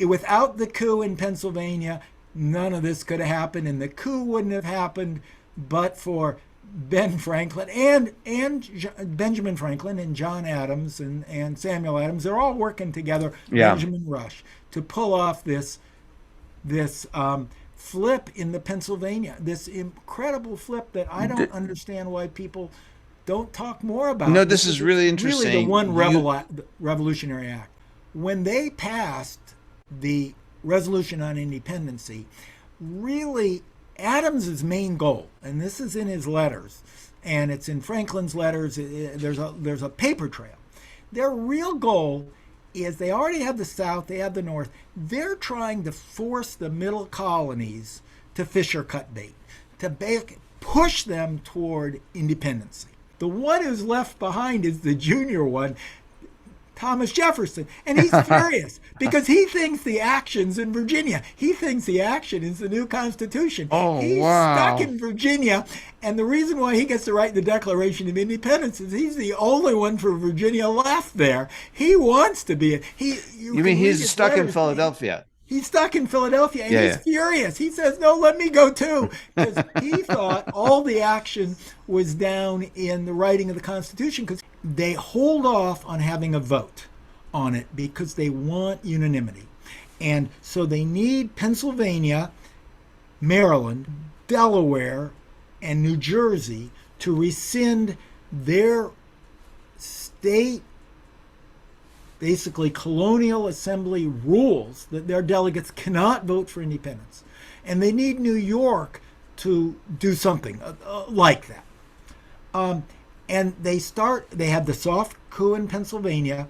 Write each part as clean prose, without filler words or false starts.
without the coup in Pennsylvania, none of this could have happened, and the coup wouldn't have happened but for Ben Franklin and Benjamin Franklin and John Adams and Samuel Adams. They're all working together, Yeah. Benjamin Rush, to pull off this flip in the Pennsylvania, this incredible flip that I don't D- understand why people don't talk more no, about, this because is it's really really the interesting. one revolutionary act. When they passed the Resolution on Independency, really Adams's main goal, and this is in his letters, and it's in Franklin's letters. There's a paper trail. Their real goal is they already have the South, they have the North. They're trying to force the middle colonies to fish or cut bait, to push them toward independency. The one who's left behind is the junior one, Thomas Jefferson. And he's furious because he thinks the action's in Virginia. He thinks the action is the new Constitution. Oh, He's stuck wow. in Virginia. And the reason why he gets to write the Declaration of Independence is he's the only one for Virginia left there. He wants to be. You You mean can read he's his stuck in letters. Philadelphia? He's stuck in Philadelphia and Yeah, he's yeah. furious. He says, no, let me go too. Because he thought all the action was down in the writing of the Constitution, because they hold off on having a vote on it because they want unanimity. And so they need Pennsylvania, Maryland, Delaware, and New Jersey to rescind their state, basically colonial assembly rules that their delegates cannot vote for independence. And they need New York to do something like that. And they have the soft coup in Pennsylvania.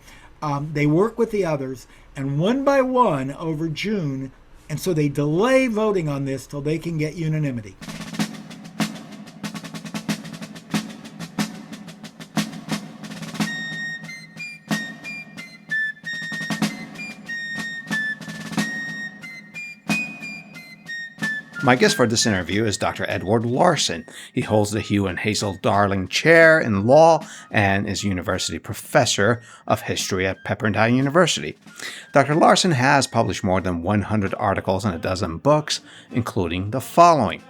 They work with the others, and one by one over June, and so they delay voting on this till they can get unanimity. My guest for this interview is Dr. Edward Larson. He holds the Hugh and Hazel Darling Chair in Law and is University Professor of History at Pepperdine University. Dr. Larson has published more than 100 articles and a dozen books, including the following: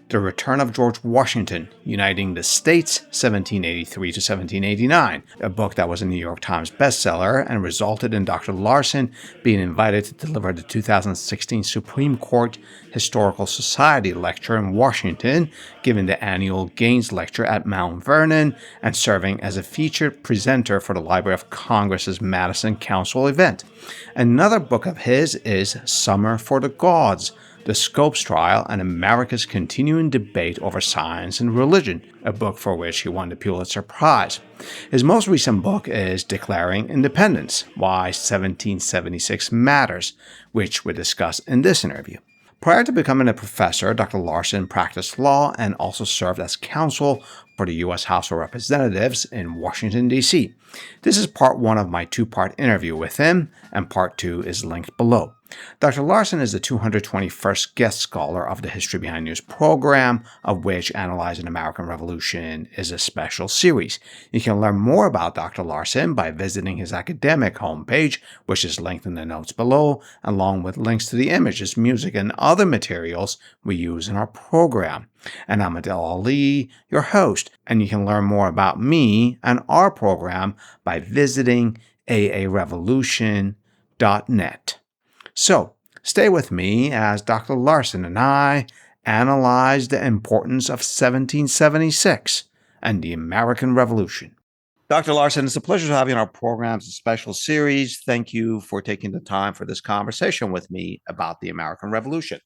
The Return of George Washington, Uniting the States, 1783 to 1789, a book that was a New York Times bestseller and resulted in Dr. Larson being invited to deliver the 2016 Supreme Court Historical Society lecture in Washington, giving the annual Gaines Lecture at Mount Vernon, and serving as a featured presenter for the Library of Congress's Madison Council event. Another book of his is Summer for the Gods, The Scopes Trial and America's Continuing Debate Over Science and Religion, a book for which he won the Pulitzer Prize. His most recent book is Declaring Independence, Why 1776 Matters, which we discuss in this interview. Prior to becoming a professor, Dr. Larson practiced law and also served as counsel for the U.S. House of Representatives in Washington, D.C. This is part one of my two-part interview with him, and part two is linked below. Dr. Larson is the 221st guest scholar of the History Behind News program, of which Analyzing the American Revolution is a special series. You can learn more about Dr. Larson by visiting his academic homepage, which is linked in the notes below, along with links to the images, music, and other materials we use in our program. And I'm Adel Ali, your host, and you can learn more about me and our program by visiting aarevolution.net. So, stay with me as Dr. Larson and I analyze the importance of 1776 and the American Revolution. Dr. Larson, it's a pleasure to have you on our program's special series. Thank you for taking the time for this conversation with me about the American Revolution.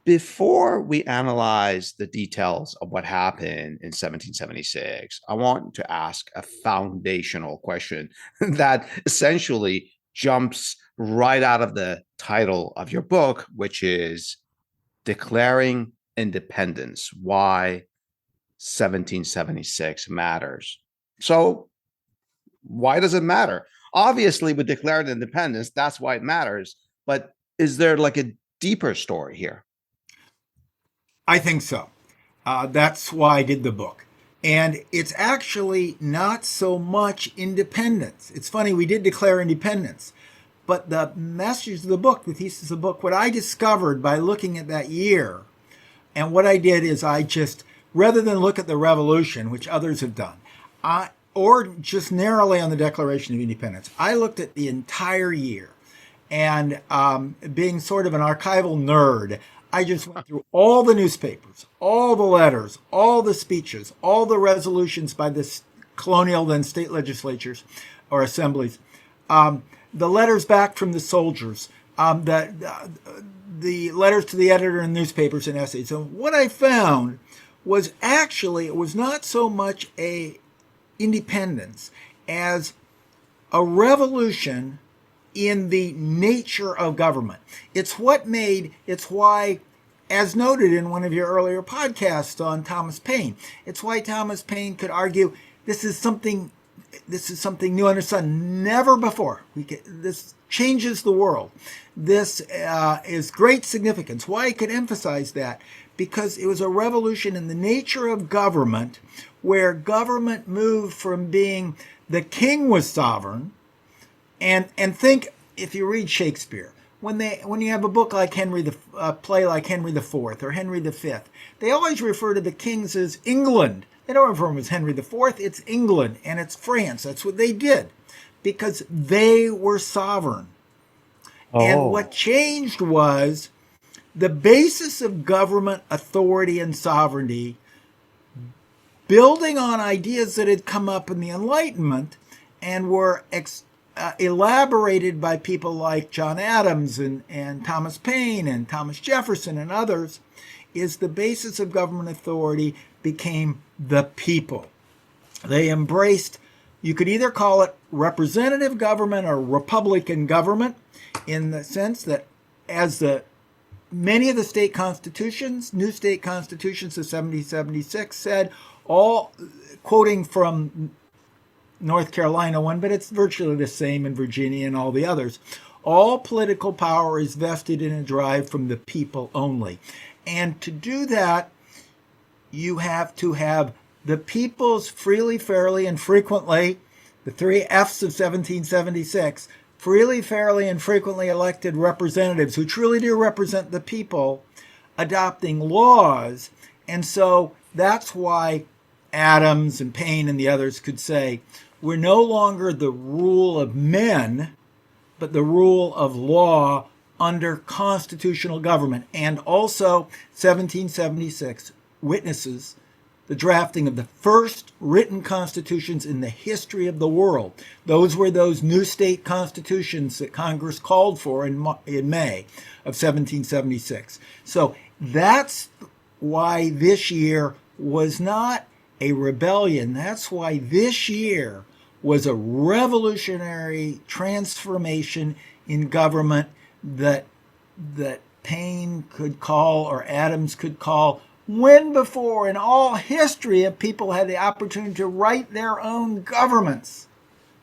Before we analyze the details of what happened in 1776, I want to ask a foundational question that essentially jumps right out of the title of your book, which is Declaring Independence, Why 1776 Matters. So, why does it matter? Obviously, with declared independence, that's why it matters. But is there like a deeper story here? I think so. That's why I did the book. And it's actually not so much independence. It's funny, we did declare independence, But the message of the book, the thesis of the book, what I discovered by looking at that year, and what I did is I just, rather than look at the revolution, which others have done, or just narrowly on the Declaration of Independence, I looked at the entire year. And being sort of an archival nerd, I just went through all the newspapers, all the letters, all the speeches, all the resolutions by the colonial then state legislatures or assemblies, the letters back from the soldiers, the letters to the editor in newspapers and essays. And what I found was actually it was not so much a independence as a revolution in the nature of government. It's why, as noted in one of your earlier podcasts on Thomas Paine, it's why Thomas Paine could argue this is something new under the sun. Never before. This changes the world. This is great significance. Why I could emphasize that? Because it was a revolution in the nature of government, where government moved from being the king was sovereign. And think, if you read Shakespeare, when you have a book like play like Henry IV or Henry V, they always refer to the kings as England. They don't refer to them as Henry IV. It's England and it's France. That's what they did because they were sovereign. Oh. And what changed was the basis of government authority and sovereignty, building on ideas that had come up in the Enlightenment and were elaborated by people like John Adams and Thomas Paine and Thomas Jefferson and others, is the basis of government authority became the people. They embraced, you could either call it representative government or republican government, in the sense that as many of the state constitutions, new state constitutions of 1776 said, all quoting from North Carolina one, but it's virtually the same in Virginia and all the others. All political power is vested and derived from the people only. And to do that, you have to have the people's freely, fairly, and frequently, the three F's of 1776, freely, fairly, and frequently elected representatives who truly do represent the people, adopting laws. And so that's why Adams and Paine and the others could say, we're no longer the rule of men, but the rule of law under constitutional government. And also 1776 witnesses the drafting of the first written constitutions in the history of the world. Those were those new state constitutions that Congress called for in May of 1776. So that's why this year was not a rebellion. That's why this year was a revolutionary transformation in government that Paine could call or Adams could call. When before in all history have people had the opportunity to write their own governments,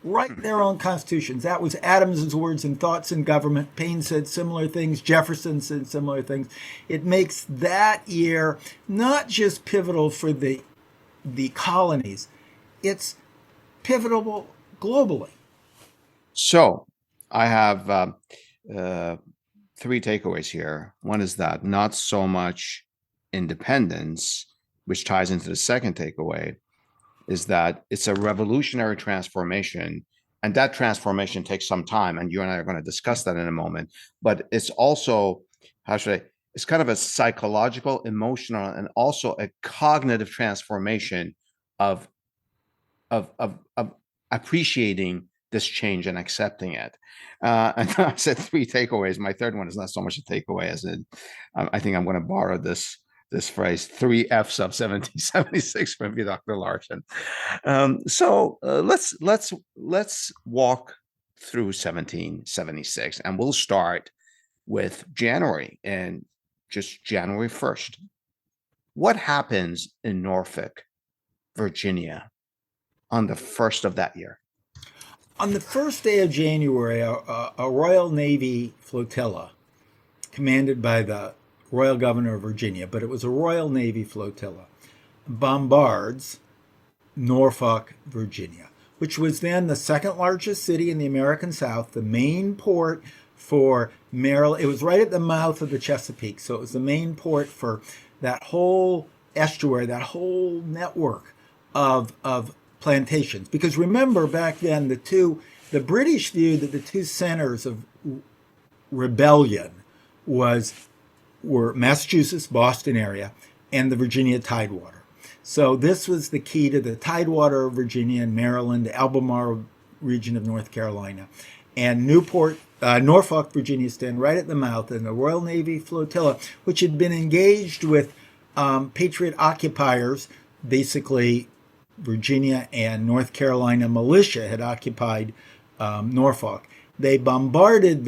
write their own constitutions? That was Adams's words and thoughts in government. Paine said similar things. Jefferson said similar things. It makes that year not just pivotal for the colonies, it's pivotal globally. So I have three takeaways here. One is that not so much independence, which ties into the second takeaway, is that it's a revolutionary transformation. And that transformation takes some time. And you and I are going to discuss that in a moment. But it's also, it's kind of a psychological, emotional, and also a cognitive transformation of appreciating this change and accepting it. And I said three takeaways. My third one is not so much a takeaway as I think I'm going to borrow this phrase, three F's of 1776 from you, Dr. Larson. So let's walk through 1776, and we'll start with January, and just January 1st. What happens in Norfolk, Virginia, on the 1st of that year? On the first day of January, a Royal Navy flotilla, commanded by the Royal Governor of Virginia, but it was a Royal Navy flotilla, bombards Norfolk, Virginia. which was then the second largest city in the American South, the main port for Maryland. It was right at the mouth of the Chesapeake, so it was the main port for that whole estuary, that whole network of plantations. Because remember, back then, the British viewed that the two centers of rebellion were Massachusetts, Boston area, and the Virginia Tidewater. So this was the key to the Tidewater of Virginia and Maryland, the Albemarle region of North Carolina. And Norfolk, Virginia, stand right at the mouth, and the Royal Navy flotilla, which had been engaged with Patriot occupiers, basically Virginia and North Carolina militia had occupied Norfolk. They bombarded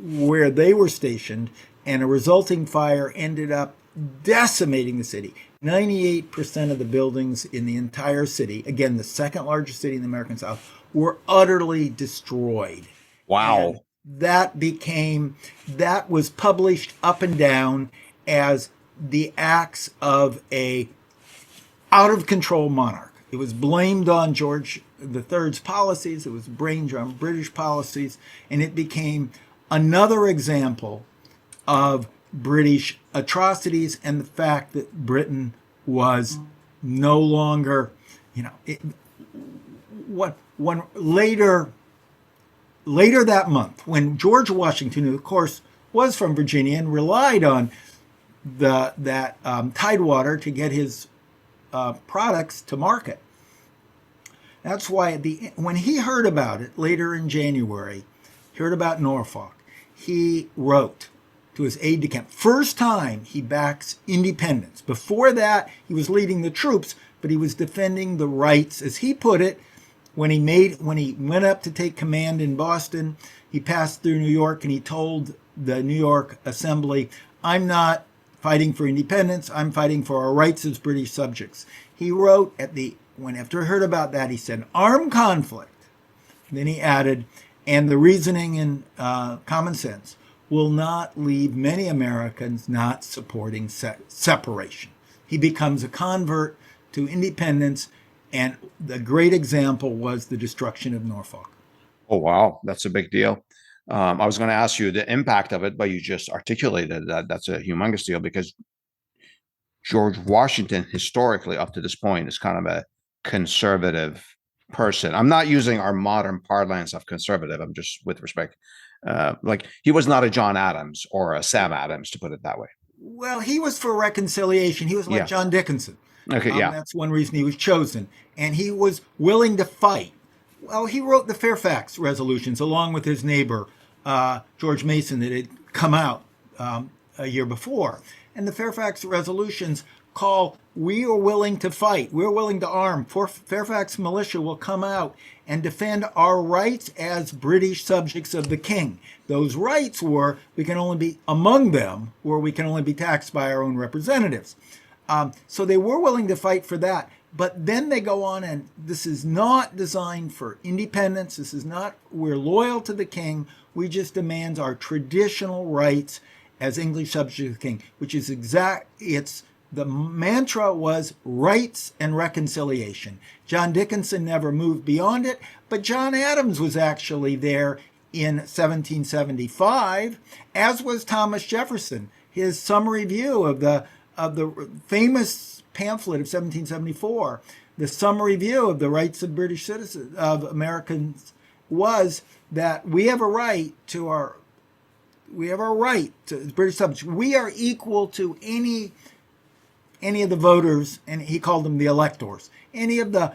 where they were stationed, and a resulting fire ended up decimating the city. 98% of the buildings in the entire city, again, the second largest city in the American South, were utterly destroyed. Wow. And that was published up and down as the acts of a out of control monarch. It was blamed on George III's policies. It was blamed on British policies, and it became another example of British atrocities and the fact that Britain was no longer, later that month, when George Washington, who of course was from Virginia and relied on that Tidewater to get his products to market. That's why when he heard about it later in January, heard about Norfolk, he wrote to his aide-de-camp. First time he backs independence. Before that, he was leading the troops, but he was defending the rights, as he put it, when he went up to take command in Boston. He passed through New York and he told the New York Assembly, "I'm not fighting for independence, I'm fighting for our rights as British subjects." He wrote after he heard about that, he said, "Armed conflict." Then he added, "and the reasoning and common sense will not leave many Americans not supporting separation." He becomes a convert to independence, and the great example was the destruction of Norfolk. Oh, wow. That's a big deal. I was going to ask you the impact of it, but you just articulated that. That's a humongous deal because George Washington, historically, up to this point, is kind of a conservative person. I'm not using our modern parlance of conservative. I'm just with respect. Like he was not a John Adams or a Sam Adams, to put it that way. Well, he was for reconciliation. He was like John Dickinson. Okay, yeah. That's one reason he was chosen. And he was willing to fight. Well, he wrote the Fairfax Resolutions along with his neighbor, George Mason, that had come out a year before. And the Fairfax Resolutions we are willing to fight. We're willing to arm. Fairfax militia will come out and defend our rights as British subjects of the king. Those rights were, we can only be among them, where we can only be taxed by our own representatives. So they were willing to fight for that. But then they go on, and this is not designed for independence. This is not, we're loyal to the king. We just demand our traditional rights as English subjects of the king, which is the mantra was rights and reconciliation. John Dickinson never moved beyond it, but John Adams was actually there in 1775, as was Thomas Jefferson. His summary view of the famous pamphlet of 1774, the summary view of the rights of British citizens, of Americans, was that we have a right to British subjects. We are equal to any of the voters, and he called them the electors, any of the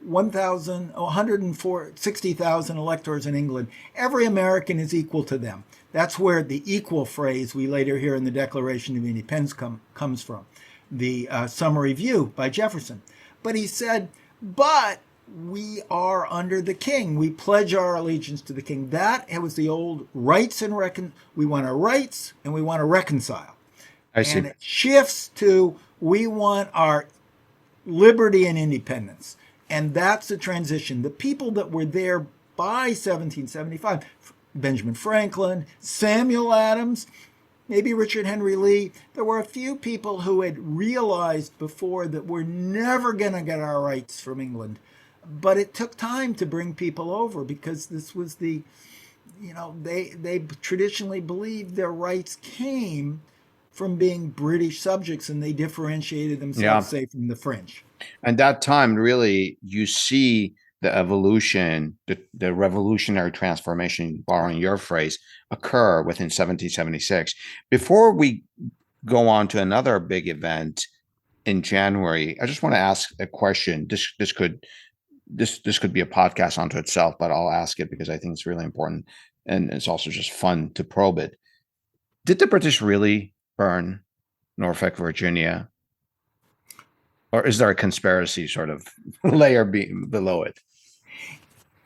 160,000 electors in England. Every American is equal to them. That's where the equal phrase we later hear in the Declaration of Independence comes from, the summary view by Jefferson. But he said, but we are under the king. We pledge our allegiance to the king. That was the old rights and we want our rights and we want to reconcile. I see. And it shifts to we want our liberty and independence. And that's the transition. The people that were there by 1775, Benjamin Franklin, Samuel Adams, maybe Richard Henry Lee, there were a few people who had realized before that we're never going to get our rights from England. but it took time to bring people over because this was they traditionally believed their rights came from being British subjects, and they differentiated themselves, Yeah. say, from the French. And that time, really, you see the evolution, the revolutionary transformation, borrowing your phrase, occur within 1776. Before we go on to another big event in January, I just want to ask a question. This could be a podcast unto itself, but I'll ask it because I think it's really important, and it's also just fun to probe it. Did the British really burn Norfolk, Virginia, or is there a conspiracy sort of layer below it?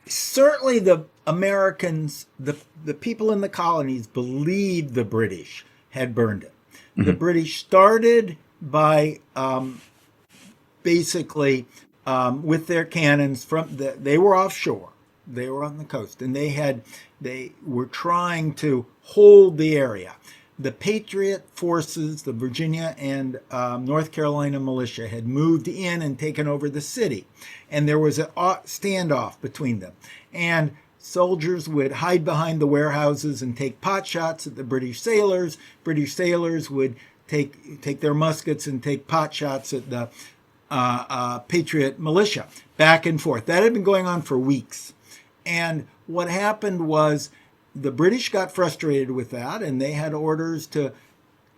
Certainly the Americans, the people in the colonies believed the British had burned it. The Mm-hmm. British started by basically with their cannons they were offshore, they were on the coast, and they were trying to hold the area. The Patriot forces, the Virginia and North Carolina militia, had moved in and taken over the city, and there was a standoff between them. And soldiers would hide behind the warehouses and take pot shots at the British sailors. British sailors would take their muskets and take pot shots at the Patriot militia, back and forth. That had been going on for weeks. And what happened was the British got frustrated with that, and they had orders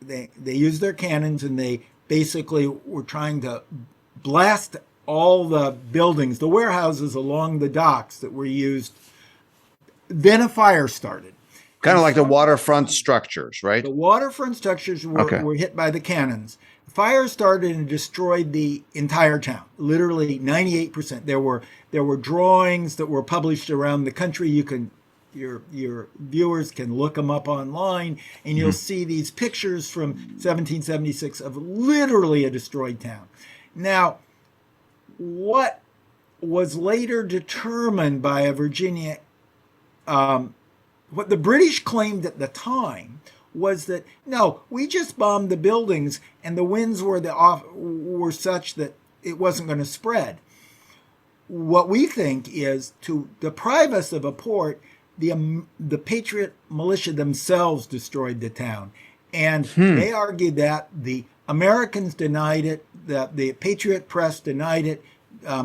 they used their cannons, and they basically were trying to blast all the buildings, the warehouses along the docks that were used. Then a fire started. Kind And of like the some of waterfront structures, right? the waterfront structures Okay. were hit by the cannons. Fire started and destroyed the entire town. Literally 98%. There were drawings that were published around the country. Your viewers can look them up online, and you'll Mm-hmm. see these pictures from 1776 of literally a destroyed town. Now, what was later determined by a Virginia, what the British claimed at the time was that no, we just bombed the buildings, and the winds were such that it wasn't going to spread. What we think is, to deprive us of a port, the Patriot militia themselves destroyed the town, and Hmm. they argued that the Americans denied it, that the Patriot press denied it,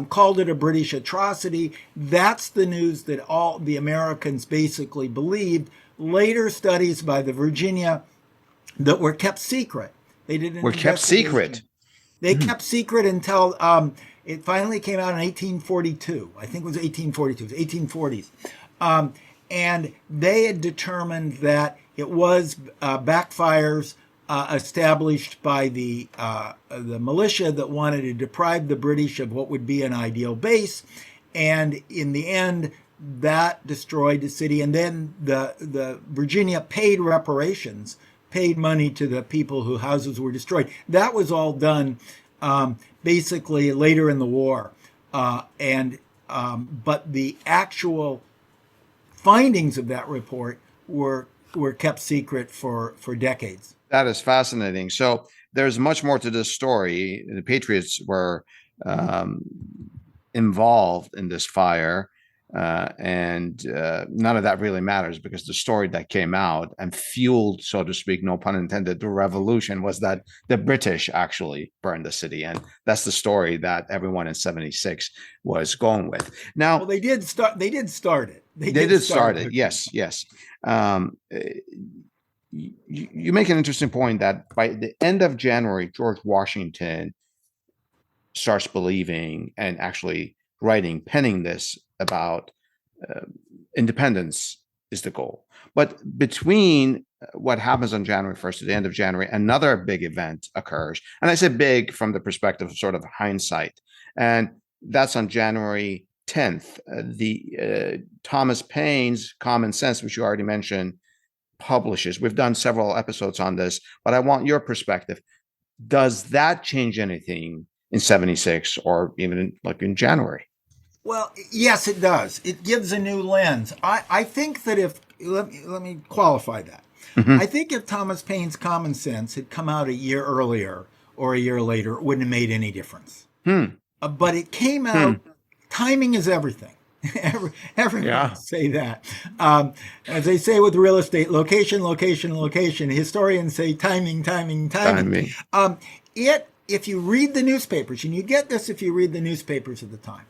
called it a British atrocity. That's the news that all the Americans basically believed. Later studies by the Virginia that were kept secret. They did an Were kept secret. investigation. They kept secret until it finally came out in 1842. I think it was 1842. It was 1840s. And they had determined that it was backfires established by the militia that wanted to deprive the British of what would be an ideal base, and in the end, that destroyed the city. And then the Virginia paid reparations, paid money to the people whose houses were destroyed. That was all done basically later in the war, but the actual findings of that report were kept secret for decades. That is fascinating. So there's much more to this story. The Patriots were um, involved in this fire, and none of that really matters because the story that came out and fueled, so to speak, no pun intended, the revolution was that the British actually burned the city, and that's the story that everyone in '76 was going with. Now, Well, they did start. They did start it. they did start it. Yes, yes. You make an interesting point that by the end of January, George Washington starts believing and actually penning this about uh, independence is the goal. But between what happens on January 1st to the end of January, another big event occurs. And I say big from the perspective of sort of hindsight. And that's on January 10th. The Thomas Paine's Common Sense, which you already mentioned, publishes. We've done several episodes on this, but I want your perspective. Does that change anything in 76 or even like in January? Well, yes, it does. It gives a new lens. I think that if let me qualify that. Mm-hmm. I think if Thomas Paine's Common Sense had come out a year earlier or a year later, it wouldn't have made any difference. Hmm. But it came Hmm. out timing is everything. Everyone Yeah. will say that. As they say with real estate, location, location, location. Historians say timing, timing, timing. Timing. If you read the newspapers, and you get this if you read the newspapers at the time,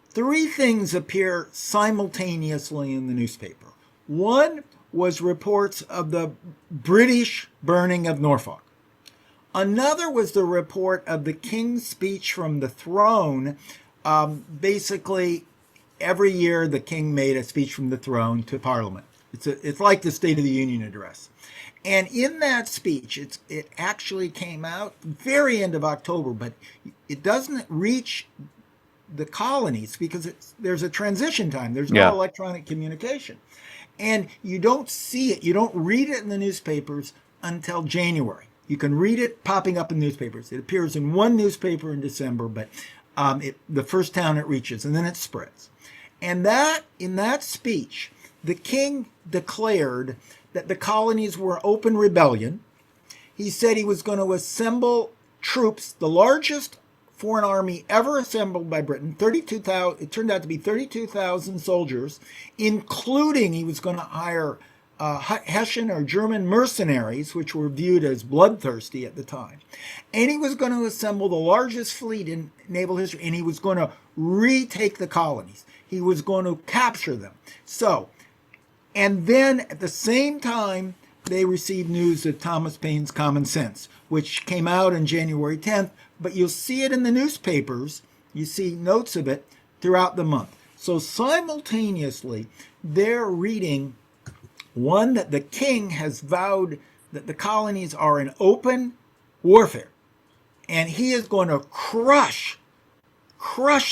three things appear simultaneously in the newspaper. One was reports of the British burning of Norfolk. Another was the report of the King's speech from the throne. Basically, every year the King made a speech from the throne to Parliament. It's like the State of the Union address. And in that speech, it actually came out very end of October, but it doesn't reach the colonies because there's a transition time. There's no electronic communication. And you don't see it, you don't read it in the newspapers until January. You can read it popping up in newspapers. It appears in one newspaper in December, but the first town it reaches, and then it spreads. And in that speech, the King declared that the colonies were open rebellion. He said he was going to assemble troops, the largest foreign army ever assembled by Britain, 32,000. It turned out to be 32,000 soldiers, including he was going to hire Hessian or German mercenaries, which were viewed as bloodthirsty at the time. And he was going to assemble the largest fleet in naval history, and he was going to retake the colonies. He was going to capture them. And then at the same time, they received news of Thomas Paine's Common Sense, which came out on January 10th, but you'll see it in the newspapers. You see notes of it throughout the month. So simultaneously, they're reading one, that the King has vowed that the colonies are in open warfare, and he is going to crush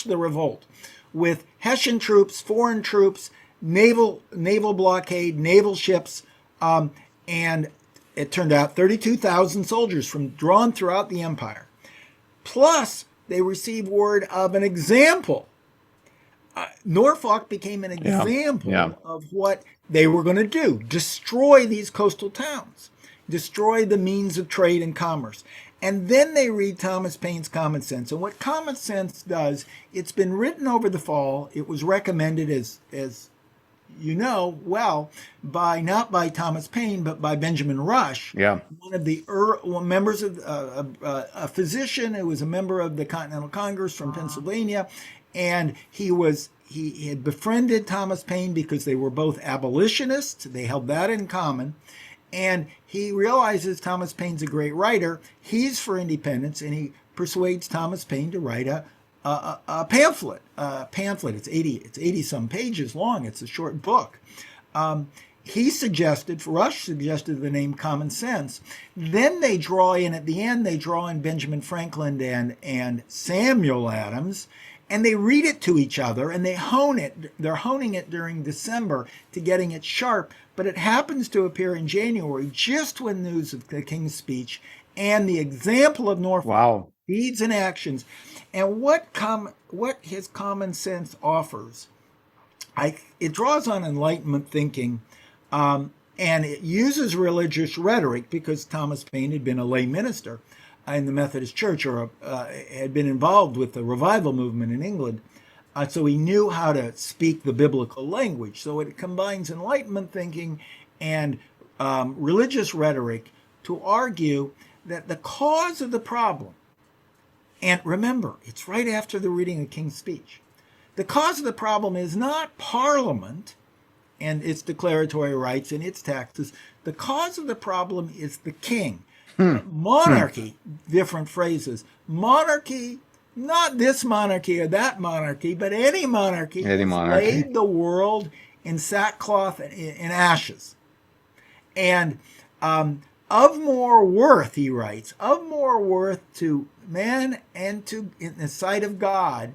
the revolt with Hessian troops, foreign troops, naval blockade, naval ships, and it turned out 32,000 soldiers drawn throughout the empire. Plus, they received word of an example. Norfolk became an example of what they were going to do: destroy these coastal towns, destroy the means of trade and commerce. And then they read Thomas Paine's Common Sense. And what Common Sense does, it's been written over the fall. It was recommended, as you know well, not by Thomas Paine, but by Benjamin Rush, one of the members of a physician who was a member of the Continental Congress from Pennsylvania. And he had befriended Thomas Paine because they were both abolitionists. They held that in common. And he realizes Thomas Paine's a great writer. He's for independence, and he persuades Thomas Paine to write a pamphlet. It's 80 some pages long. It's a short book. Rush suggested the name Common Sense. Then they draw in, at the end, Benjamin Franklin and Samuel Adams, and they read it to each other, and they hone it. They're honing it during December to getting it sharp, but it happens to appear in January, just when news of the King's speech and the example of Norfolk, deeds and actions, and what his Common Sense offers. It draws on Enlightenment thinking, and it uses religious rhetoric, because Thomas Paine had been a lay minister in the Methodist Church, or had been involved with the revival movement in England. So he knew how to speak the biblical language. So it combines Enlightenment thinking and religious rhetoric to argue that the cause of the problem, and remember, it's right after the reading of King's speech, the cause of the problem is not Parliament and its declaratory rights and its taxes. The cause of the problem is the King. Monarchy, different phrases. Monarchy, not this monarchy or that monarchy, but any monarchy has laid the world in sackcloth and ashes. And of more worth, he writes, of more worth to man and to in the sight of God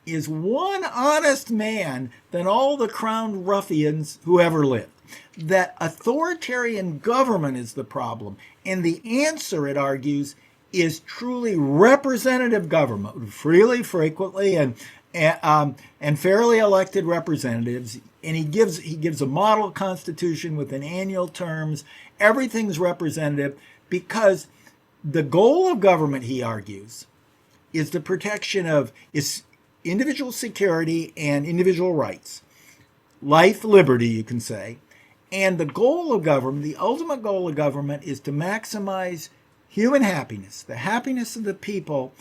is one honest man than all the crowned ruffians who ever lived. That authoritarian government is the problem. And the answer, it argues, is truly representative government, freely, frequently, and fairly elected representatives. And he gives a model constitution with an annual terms. Everything's representative, because the goal of government, he argues, is the protection of individual security and individual rights, life, liberty, you can say. And the goal of government, the ultimate goal of government, is to maximize human happiness, the happiness of the people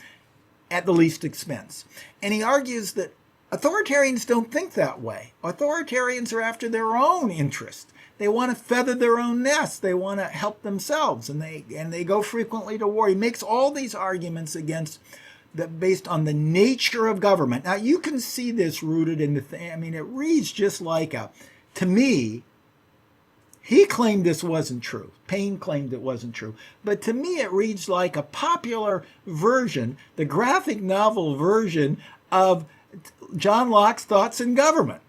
at the least expense. And he argues that authoritarians don't think that way. Authoritarians are after their own interest. They want to feather their own nest. They want to help themselves, and they go frequently to war. He makes all these arguments against that based on the nature of government. Now you can see this rooted in the thing. I mean, it reads just like to me, he claimed this wasn't true. Paine claimed it wasn't true. But to me, it reads like a popular version, the graphic novel version of John Locke's Thoughts in Government.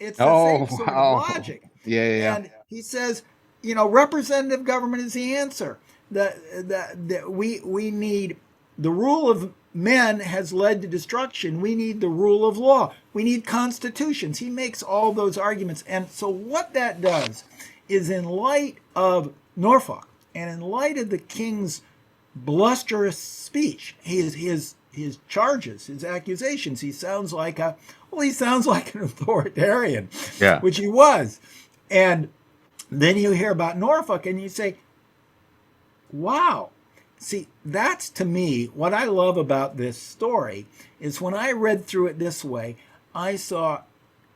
It's the same sort of logic. Yeah. And he says, representative government is the answer. We need the rule of men has led to destruction. We need the rule of law. We need constitutions. He makes all those arguments. And so what that does is, in light of Norfolk and in light of the king's blusterous speech, his charges, his accusations, he sounds like an authoritarian, which he was. And then you hear about Norfolk and you say, wow. See, that's, to me, what I love about this story is when I read through it this way, I saw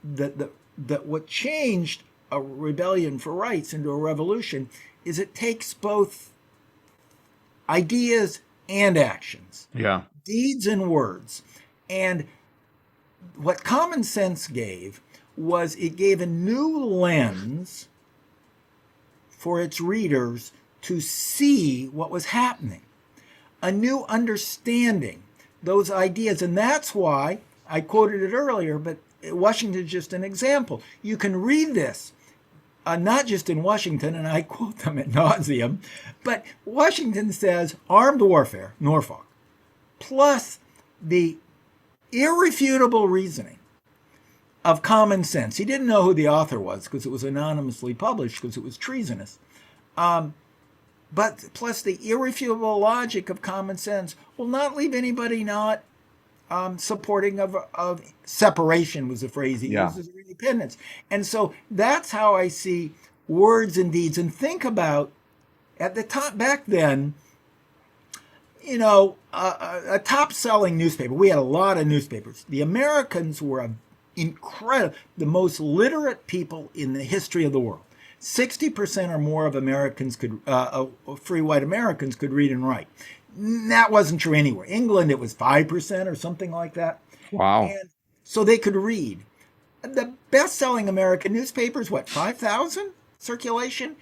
that what changed a rebellion for rights into a revolution is it takes both ideas and actions, deeds and words. And what Common Sense gave was it gave a new lens for its readers to see what was happening, a new understanding, those ideas. And that's why I quoted it earlier, but Washington's just an example. You can read this, not just in Washington, and I quote them ad nauseum, but Washington says armed warfare, Norfolk, plus the irrefutable reasoning of Common Sense. He didn't know who the author was because it was anonymously published because it was treasonous. But plus the irrefutable logic of Common Sense will not leave anybody not supporting of separation, was the phrase he uses, or independence. And so that's how I see words and deeds. And think about, at the top back then, a top-selling newspaper. We had a lot of newspapers. The Americans were incredible, the most literate people in the history of the world. 60% or more of Americans free white Americans could read and write. That wasn't true anywhere. England, it was 5% or something like that. Wow. And so they could read. The best-selling American newspapers, 5,000 circulation?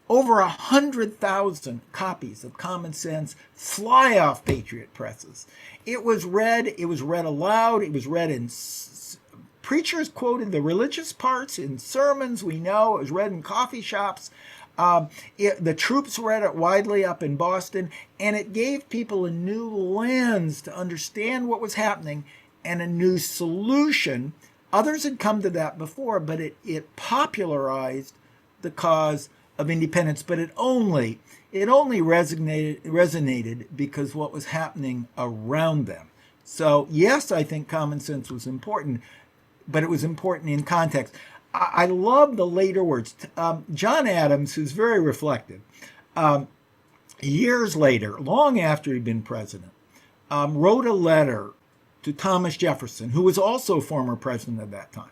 Over 100,000 copies of Common Sense fly off Patriot presses. It was read aloud, it was read in preachers quoted the religious parts in sermons, we know. It was read in coffee shops. The troops read it widely up in Boston, and it gave people a new lens to understand what was happening and a new solution. Others had come to that before, but it popularized the cause of independence, but it only resonated because what was happening around them. So yes, I think Common Sense was important, but it was important in context. I love the later words. John Adams, who's very reflective, years later, long after he'd been president, wrote a letter to Thomas Jefferson, who was also former president at that time.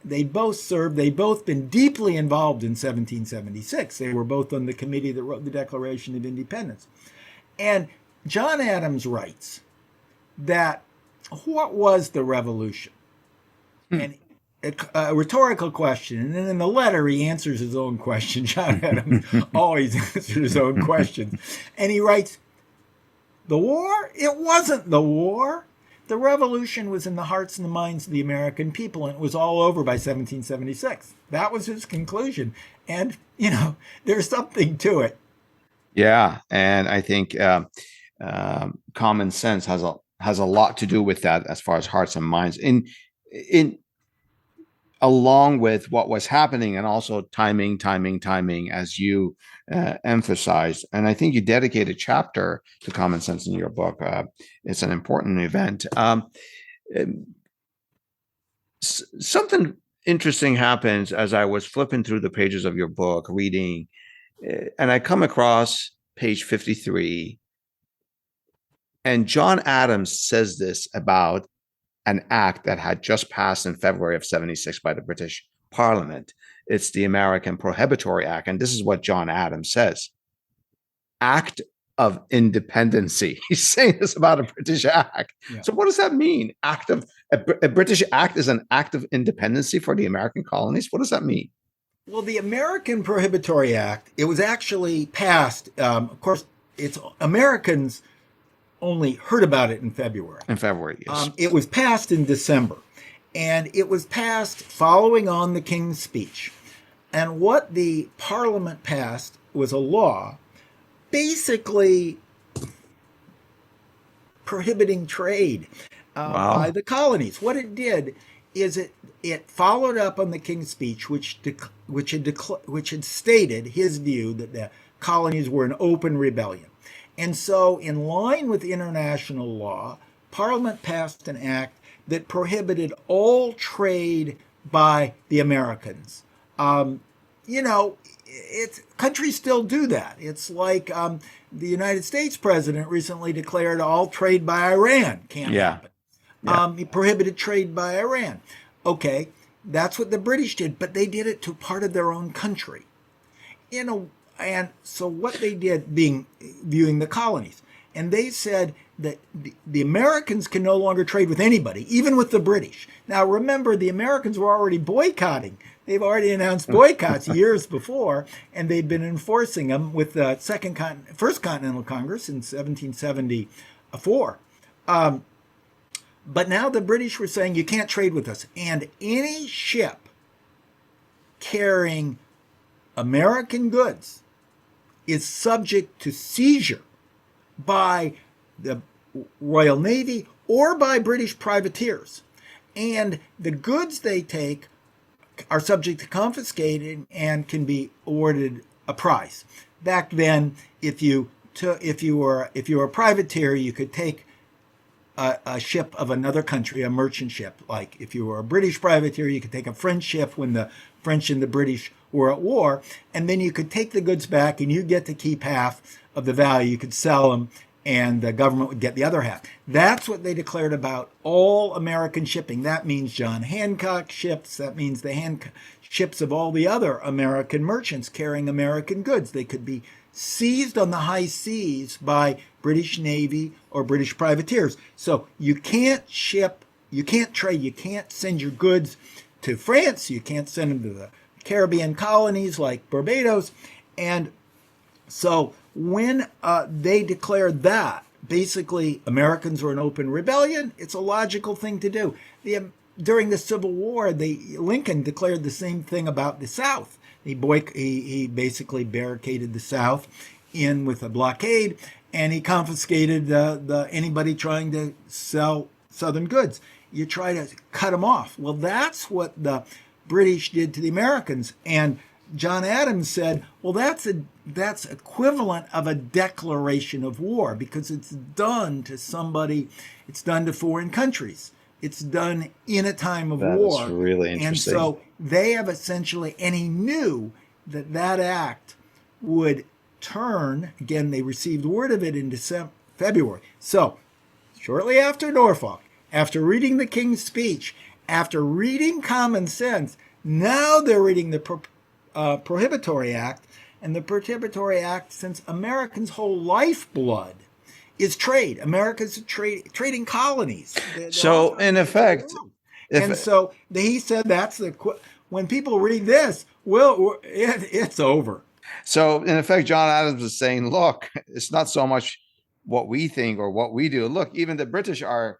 They both served, they'd both been deeply involved in 1776. They were both on the committee that wrote the Declaration of Independence. And John Adams writes that what was the revolution? And a rhetorical question. And then in the letter, he answers his own question. John Adams always answers his own questions. And he writes, the war? It wasn't the war. The revolution was in the hearts and the minds of the American people, and it was all over by 1776. That was his conclusion. And, there's something to it. Yeah. And I think Common Sense has a lot to do with that as far as hearts and minds. along with what was happening, and also timing, as you emphasized. And I think you dedicate a chapter to common sense in your book. It's an important event. Something interesting happens as I was flipping through the pages of your book, reading, and I come across page 53. And John Adams says this about an act that had just passed in February of 76 by the British Parliament. It's the American Prohibitory Act. And this is what John Adams says: Act of Independency. He's saying this about a British act. Yeah. So what does that mean? A British act is an act of independency for the American colonies? What does that mean? Well, the American Prohibitory Act, it was actually passed. Of course, it's Americans only heard about it in February. In February, yes. It was passed in December, and it was passed following on the King's speech. And what the Parliament passed was a law basically prohibiting trade by the colonies. What it did is it followed up on the King's speech, which had stated his view that the colonies were an open rebellion. And so, in line with international law, Parliament passed an act that prohibited all trade by the Americans. Countries still do that. It's like the United States president recently declared all trade by Iran can't happen. Yeah. He prohibited trade by Iran. Okay, that's what the British did, but they did it to part of their own country. And so what they did, viewing the colonies, and they said that the Americans can no longer trade with anybody, even with the British. Now, remember, the Americans were already boycotting. They've already announced boycotts years before, and they'd been enforcing them with the First Continental Congress in 1774. But now the British were saying, you can't trade with us. And any ship carrying American goods is subject to seizure by the Royal Navy or by British privateers. And the goods they take are subject to confiscating and can be awarded a price. Back then, if you were a privateer, you could take a ship of another country, a merchant ship. Like if you were a British privateer, you could take a French ship when the French and the British were at war, and then you could take the goods back and you get to keep half of the value. You could sell them and the government would get the other half. That's what they declared about all American shipping. That means John Hancock ships. That means the ships of all the other American merchants carrying American goods. They could be seized on the high seas by British Navy or British privateers. So you can't ship, you can't trade, you can't send your goods to France, you can't send them to the Caribbean colonies like Barbados. And so when they declared that, basically Americans were an open rebellion, it's a logical thing to do. During the Civil War, Lincoln declared the same thing about the South. He basically barricaded the South in with a blockade, and he confiscated anybody trying to sell Southern goods. You try to cut them off. Well, that's what the British did to the Americans. And John Adams said, well, that's equivalent of a declaration of war, because it's done to somebody, it's done to foreign countries. It's done in a time of war. That's really interesting. And so they have essentially, and he knew that act would turn, again, they received word of it in February. So shortly after Norfolk, after reading the King's speech, after reading Common Sense, now they're reading the Prohibitory Act. And the Prohibitory Act, since Americans' whole lifeblood is trade. America's trading colonies. So, in effect, so he said when people read this, it's over. So, in effect, John Adams is saying, look, it's not so much what we think or what we do. Look, even the British are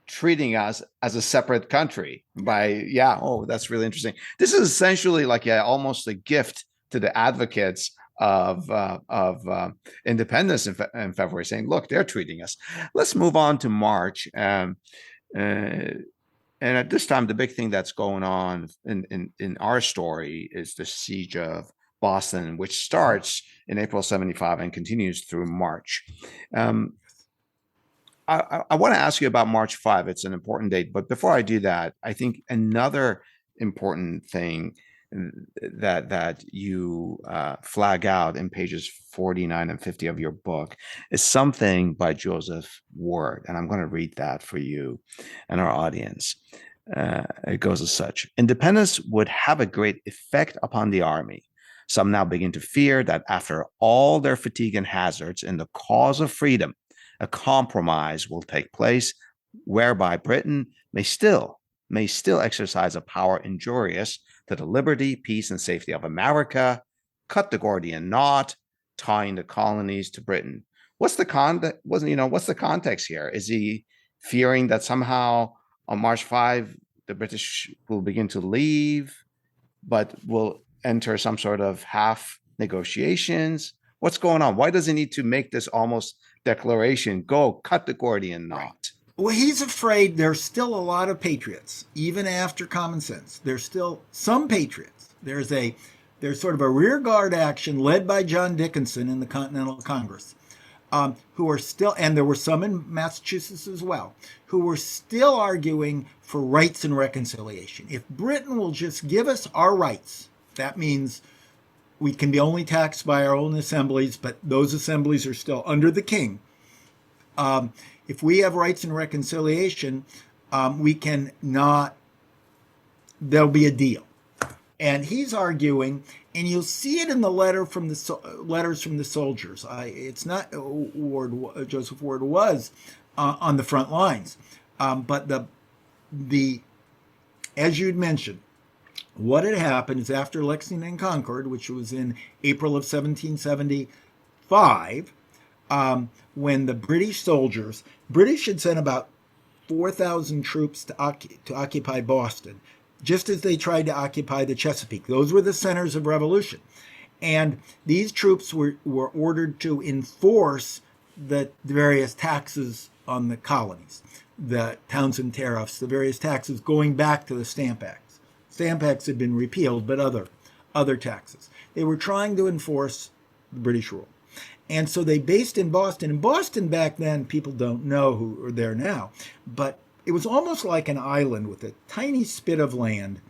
treating us as a separate country that's really interesting. This is essentially like almost a gift to the advocates of independence in February, saying, look, they're treating us. Let's move on to March. And at this time, the big thing that's going on in our story is the siege of Boston, which starts in April 75 and continues through March. Um, I want to ask you about March 5. It's an important date. But before I do that, I think another important thing that you flag out in pages 49 and 50 of your book is something by Joseph Ward. And I'm going to read that for you and our audience. It goes as such. Independence would have a great effect upon the army. Some now begin to fear that after all their fatigue and hazards in the cause of freedom, a compromise will take place whereby Britain may still exercise a power injurious to the liberty, peace, and safety of America, cut the Gordian knot, tying the colonies to Britain. What's the context here? Is he fearing that somehow on March 5 the British will begin to leave, but will enter some sort of half negotiations? What's going on? Why does he need to make this almost declaration? Go cut the Gordian knot. Well, he's afraid there's still a lot of patriots, even after common sense. There's still some patriots. There's sort of a rear guard action led by John Dickinson in the Continental Congress, who are still, and there were some in Massachusetts as well, who were still arguing for rights and reconciliation. If Britain will just give us our rights, that means we can be only taxed by our own assemblies, but those assemblies are still under the king. If we have rights and reconciliation, we can not, there'll be a deal. And he's arguing, and you'll see it in the letters from the soldiers. It's not Joseph Ward was on the front lines, but the as you'd mentioned, what had happened is after Lexington and Concord, which was in April of 1775, when the British had sent about 4,000 troops to occupy Boston, just as they tried to occupy the Chesapeake. Those were the centers of revolution. And these troops were ordered to enforce the various taxes on the colonies, the Townshend tariffs, the various taxes going back to the Stamp Acts. Stamp Acts had been repealed, but other taxes. They were trying to enforce the British rule. And so they based in Boston. In Boston back then, people don't know who are there now, but it was almost like an island with a tiny spit of land.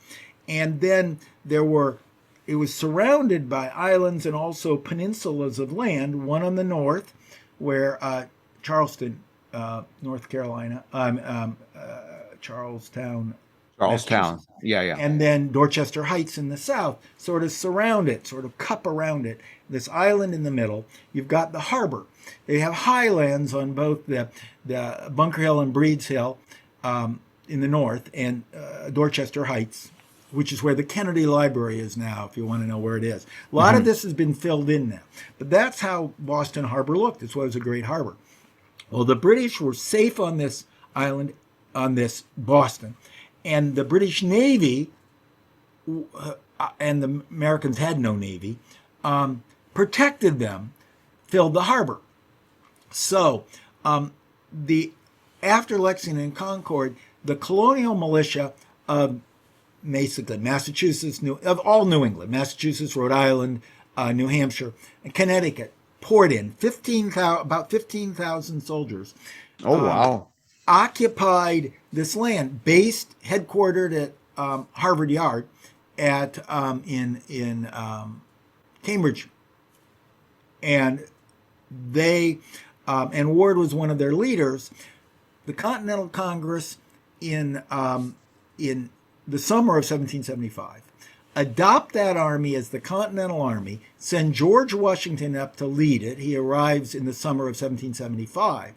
And then it was surrounded by islands and also peninsulas of land, one on the north, where Charleston, North Carolina, Charlestown, Yeah. and then Dorchester Heights in the south, sort of surround it, sort of cup around it. This island in the middle. You've got the harbor. They have highlands on both the Bunker Hill and Breed's Hill in the north, and Dorchester Heights, which is where the Kennedy Library is now, if you want to know where it is. A lot of this has been filled in now. But that's how Boston Harbor looked. That's why it was a great harbor. Well, the British were safe on this island, on this Boston. And the British Navy, and the Americans had no Navy, protected them, filled the harbor. So after Lexington and Concord, the colonial militia of basically Massachusetts, of all New England, Massachusetts, Rhode Island, New Hampshire, and Connecticut, poured in about 15,000 soldiers. Oh, wow. Occupied this land, headquartered at Harvard Yard in Cambridge, and and Ward was one of their leaders. The Continental Congress in the summer of 1775 adopt that army as the Continental Army, send George Washington up to lead it. He arrives in the summer of 1775,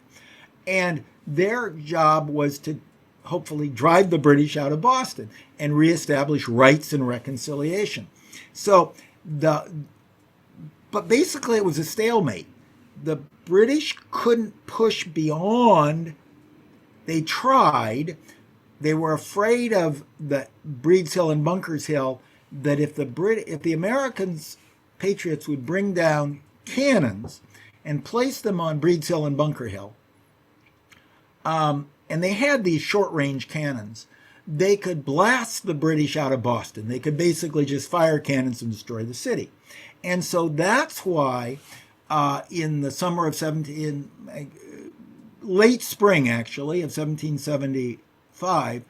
and their job was to hopefully drive the British out of Boston and reestablish rights and reconciliation. So but basically it was a stalemate. The British couldn't push beyond. They tried. They were afraid of the Breed's Hill and Bunker's Hill, that if the Americans, patriots, would bring down cannons and place them on Breed's Hill and Bunker Hill, and they had these short-range cannons, they could blast the British out of Boston. They could basically just fire cannons and destroy the city. And so that's why in the summer of late spring actually of 1775,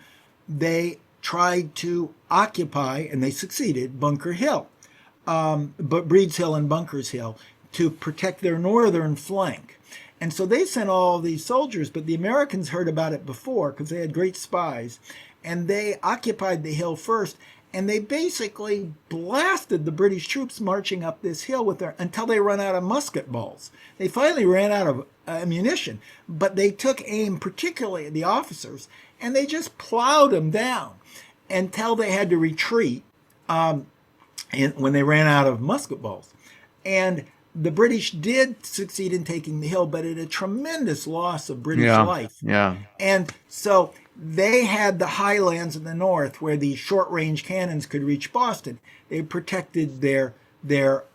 they tried to occupy, and they succeeded, Bunker Hill, but Breed's Hill and Bunker's Hill, to protect their northern flank. And so they sent all these soldiers, but the Americans heard about it before because they had great spies, and they occupied the hill first, and they basically blasted the British troops marching up this hill until they run out of musket balls. They finally ran out of ammunition, but they took aim, particularly at the officers, and they just plowed them down until they had to retreat when they ran out of musket balls. And the British did succeed in taking the hill, but at a tremendous loss of British life. Yeah. And so they had the highlands in the north where these short-range cannons could reach Boston. They protected their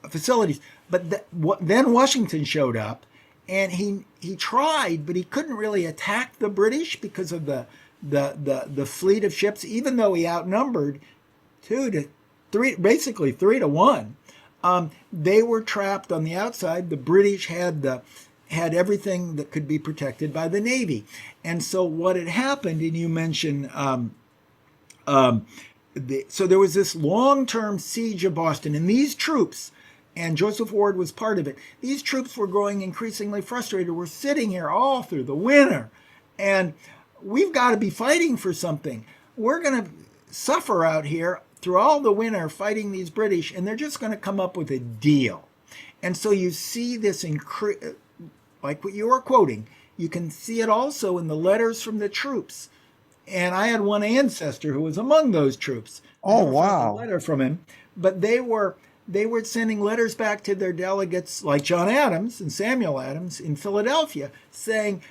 facilities. But then Washington showed up, and he tried, but he couldn't really attack the British because of the fleet of ships, even though he outnumbered 2 to 3, basically 3 to 1. They were trapped on the outside. The British had everything that could be protected by the Navy. And so what had happened, and you mentioned, so there was this long-term siege of Boston, and these troops, and Joseph Ward was part of it, these troops were growing increasingly frustrated. We're sitting here all through the winter, and we've got to be fighting for something. We're going to suffer out here through all the winter fighting these British, and they're just going to come up with a deal. And so you see this, like what you were quoting, you can see it also in the letters from the troops. And I had one ancestor who was among those troops. Oh, wow. A letter from him. But they were sending letters back to their delegates, like John Adams and Samuel Adams in Philadelphia, saying,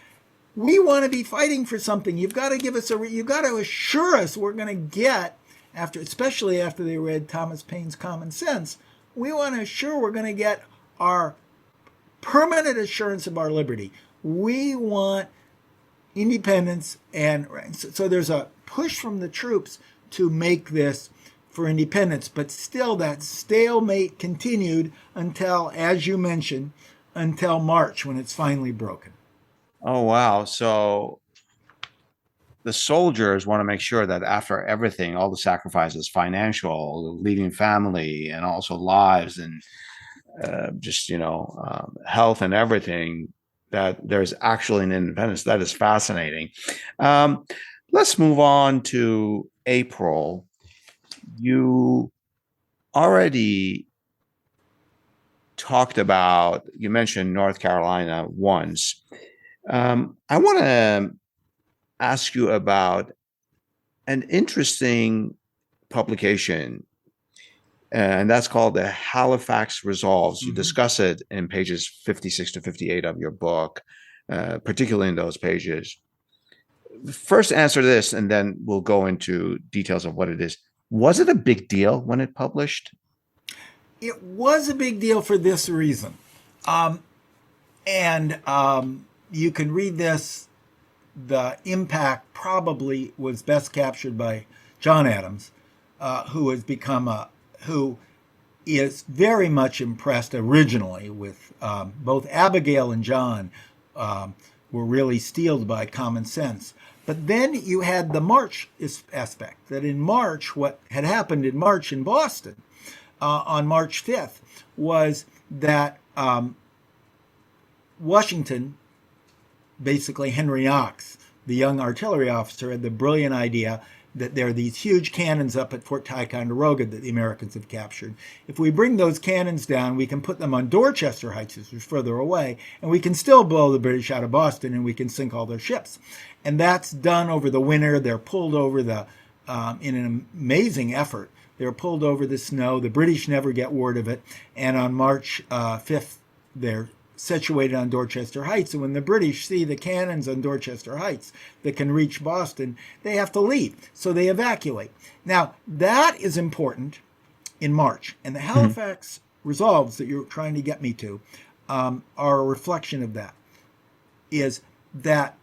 we want to be fighting for something. You've got to give us you've got to assure us we're going to get, especially after they read Thomas Paine's Common Sense, we want to assure we're going to get our permanent assurance of our liberty. We want independence. And so there's a push from the troops to make this for independence. But still, that stalemate continued until, as you mentioned, until March, when it's finally broken. Oh, wow. So the soldiers want to make sure that after everything, all the sacrifices, financial, leaving family, and also lives, and health and everything, that there's actually an independence. That is fascinating. Let's move on to April. You already you mentioned North Carolina once. I want to ask you about an interesting publication, and that's called the Halifax Resolves. You discuss it in pages 56 to 58 of your book, particularly in those pages. First, answer this, and then we'll go into details of what it is. Was it a big deal when it published? It was a big deal for this reason. You can read this. The impact probably was best captured by John Adams, who is very much impressed originally with both Abigail and John were really steeled by Common Sense. But then you had the March aspect, that in March, what had happened in March in Boston on March 5th was that Washington, basically Henry Knox, the young artillery officer, had the brilliant idea that there are these huge cannons up at Fort Ticonderoga that the Americans have captured. If we bring those cannons down, we can put them on Dorchester Heights, which is further away, and we can still blow the British out of Boston, and we can sink all their ships. And that's done over the winter. They're pulled over in an amazing effort. They're pulled over the snow. The British never get word of it. And on March 5th, they're situated on Dorchester Heights. And when the British see the cannons on Dorchester Heights that can reach Boston, they have to leave. So they evacuate. Now, that is important in March. And the Halifax Resolves that you're trying to get me to are a reflection of that, is that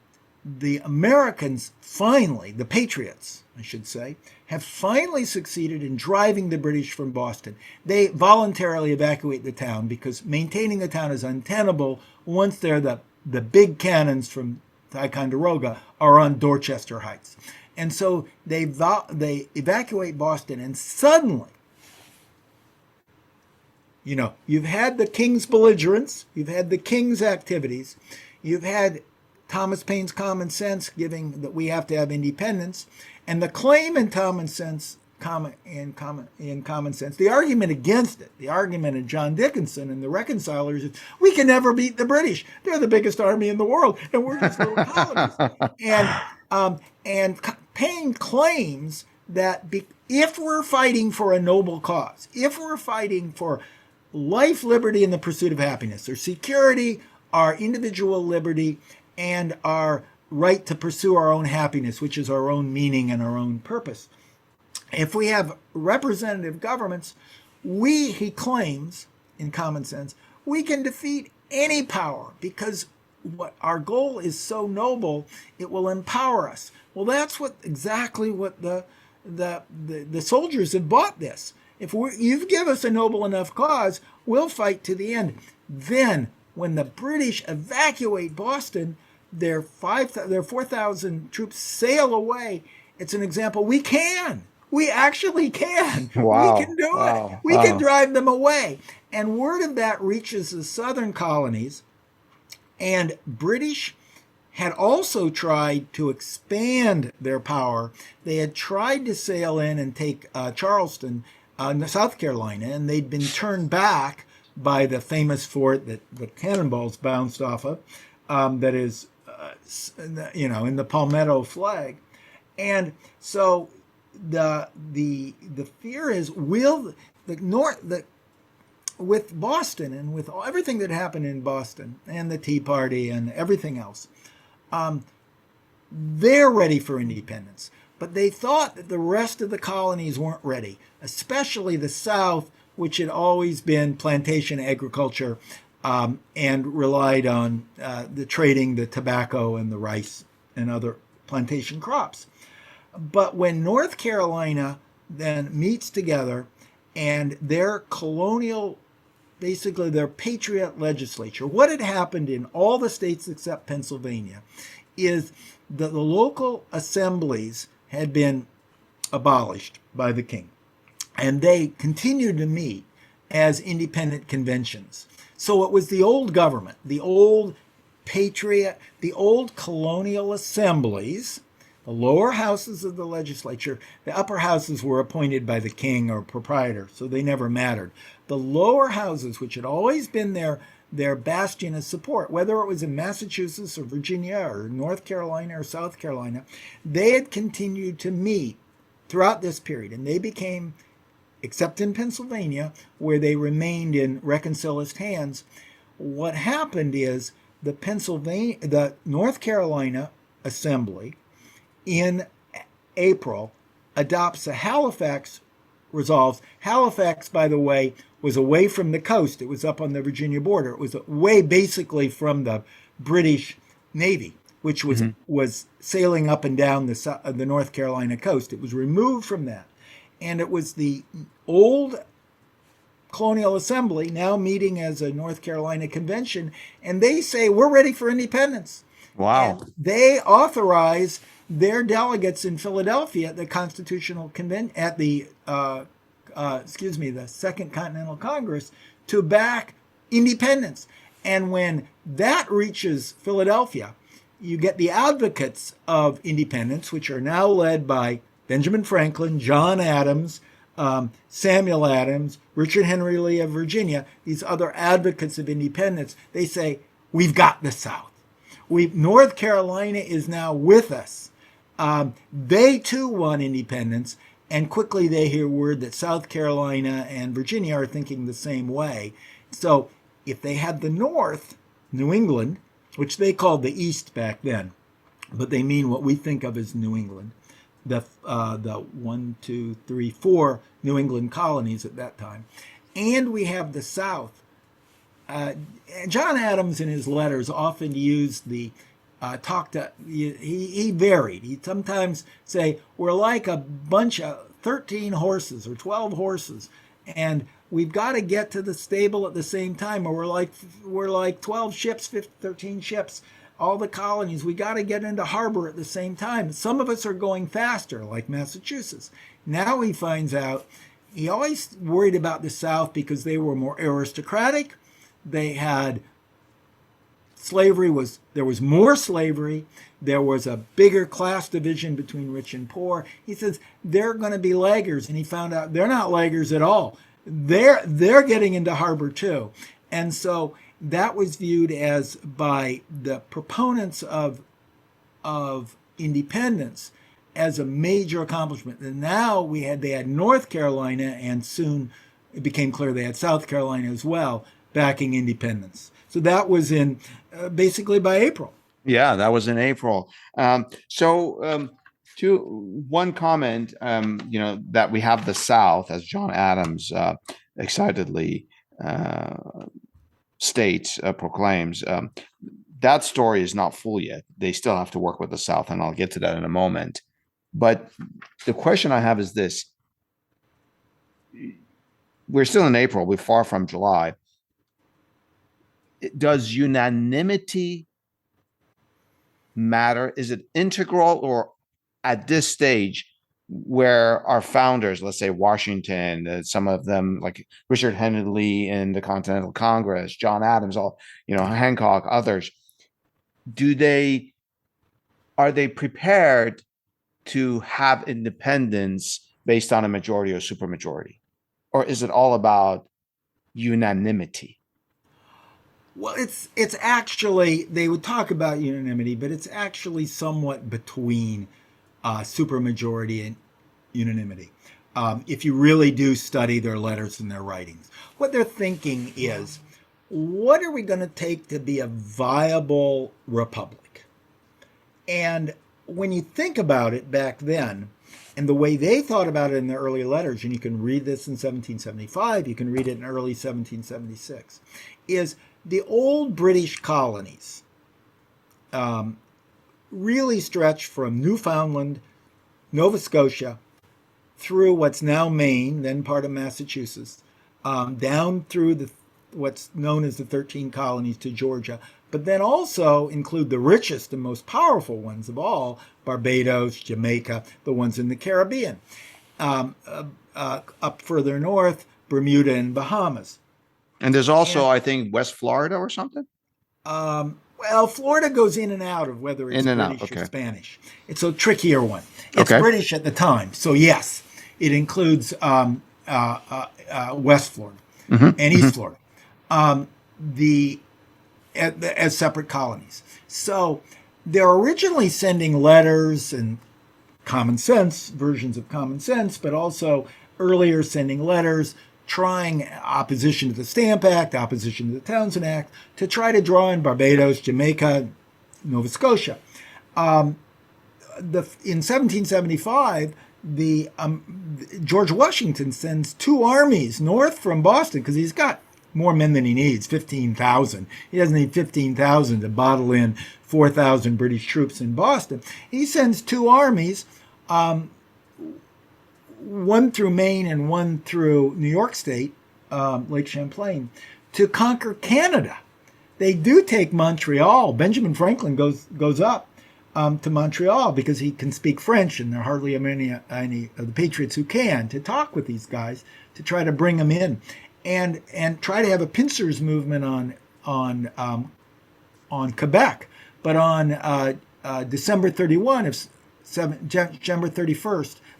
the Americans finally, the Patriots, I should say, have finally succeeded in driving the British from Boston. They voluntarily evacuate the town because maintaining the town is untenable once the big cannons from Ticonderoga are on Dorchester Heights. And so they evacuate Boston, and suddenly, you've had the king's belligerence, you've had the king's activities, you've had Thomas Paine's common sense giving that we have to have independence, and the claim in common sense, the argument against it, the argument of John Dickinson and the reconcilers is we can never beat the British. They're the biggest army in the world, and we're just little colonies. And Paine claims that if we're fighting for a noble cause, if we're fighting for life, liberty, and the pursuit of happiness, or security, our individual liberty, and our right to pursue our own happiness, which is our own meaning and our own purpose. If we have representative governments, he claims, in common sense, we can defeat any power because what our goal is so noble, it will empower us. Well, that's exactly what the soldiers have bought this. If you give us a noble enough cause, we'll fight to the end. Then, when the British evacuate Boston, their 4,000 troops sail away. It's an example. We actually can. Wow. We can do Wow. it. We can drive them away. And word of that reaches the southern colonies. And British had also tried to expand their power. They had tried to sail in and take Charleston, South Carolina, and they'd been turned back by the famous fort that the cannonballs bounced off of, that is, in the Palmetto flag. And so the fear is, will the North, with Boston and with everything that happened in Boston and the Tea Party and everything else, they're ready for independence. But they thought that the rest of the colonies weren't ready, especially the South, which had always been plantation agriculture and relied on the trading the tobacco and the rice and other plantation crops. But when North Carolina then meets together and their colonial, basically their patriot legislature, what had happened in all the states except Pennsylvania is that the local assemblies had been abolished by the king, and they continued to meet as independent conventions. So it was the old government, the old patriot, the old colonial assemblies, the lower houses of the legislature. The upper houses were appointed by the king or proprietor, so they never mattered. The lower houses, which had always been their bastion of support, whether it was in Massachusetts or Virginia or North Carolina or South Carolina, they had continued to meet throughout this period, and they became, except in Pennsylvania, where they remained in reconcilist hands. What happened is the North Carolina Assembly in April adopts the Halifax Resolves. Halifax, by the way, was away from the coast. It was up on the Virginia border. It was away basically from the British Navy, which was sailing up and down the North Carolina coast. It was removed from that. And it was the old colonial assembly now meeting as a North Carolina convention, and they say, we're ready for independence. Wow. And they authorize their delegates in Philadelphia at the Constitutional Convention, at the Second Continental Congress, to back independence. And when that reaches Philadelphia, you get the advocates of independence, which are now led by Benjamin Franklin, John Adams, Samuel Adams, Richard Henry Lee of Virginia, these other advocates of independence. They say, we've got the South. North Carolina is now with us. They too want independence, and quickly they hear word that South Carolina and Virginia are thinking the same way. So if they had the North, New England, which they called the East back then, but they mean what we think of as New England, the 4 New England colonies at that time, and we have the South. John Adams in his letters often used the he varied. He'd sometimes say, we're like a bunch of 13 horses or 12 horses, and we've got to get to the stable at the same time, or we're like 12 ships, 13 ships, all the colonies. We got to get into harbor at the same time. Some of us are going faster, like Massachusetts. Now he finds out he always worried about the South because they were more aristocratic. They had there was more slavery. There was a bigger class division between rich and poor. He says they're going to be laggers, and he found out they're not laggers at all. They're getting into harbor too. And so that was viewed as, by the proponents of independence, as a major accomplishment. And now they had North Carolina, and soon it became clear they had South Carolina as well, backing independence. So that was in basically by April. Yeah, that was in April. To one comment, that we have the South, as John Adams excitedly proclaims. That story is not full yet. They still have to work with the South, and I'll get to that in a moment. But the question I have is this. We're still in April. We're far from July. Does unanimity matter? Is it integral, or at this stage where our founders, let's say Washington, some of them like Richard Henley in the Continental Congress, John Adams, Hancock, others, are they prepared to have independence based on a majority or supermajority? Or is it all about unanimity? Well, it's actually, they would talk about unanimity, but it's actually somewhat between supermajority and unanimity. If you really do study their letters and their writings, what they're thinking is, what are we going to take to be a viable republic? And when you think about it back then, and the way they thought about it in their early letters, and you can read this in 1775, you can read it in early 1776, is the old British colonies really stretch from Newfoundland, Nova Scotia, through what's now Maine, then part of Massachusetts, down through what's known as the 13 colonies to Georgia, but then also include the richest and most powerful ones of all, Barbados, Jamaica, the ones in the Caribbean. Up further north, Bermuda and Bahamas. And there's also, I think, West Florida or something? Well, Florida goes in and out of whether it's British or Spanish. It's a trickier one. It's British at the time. So, yes, it includes West Florida and East Florida as separate colonies. So they're originally sending letters and common sense, versions of common sense, but also earlier sending letters trying opposition to the Stamp Act, opposition to the Townshend Act, to try to draw in Barbados, Jamaica, Nova Scotia. In 1775, George Washington sends 2 armies north from Boston, because he's got more men than he needs, 15,000. He doesn't need 15,000 to bottle in 4,000 British troops in Boston. He sends 2 armies, one through Maine and one through New York State, Lake Champlain, to conquer Canada. They do take Montreal. Benjamin Franklin goes up to Montreal because he can speak French, and there are hardly any of the patriots who can, to talk with these guys to try to bring them in, and try to have a pincers movement on Quebec. But on December 31st,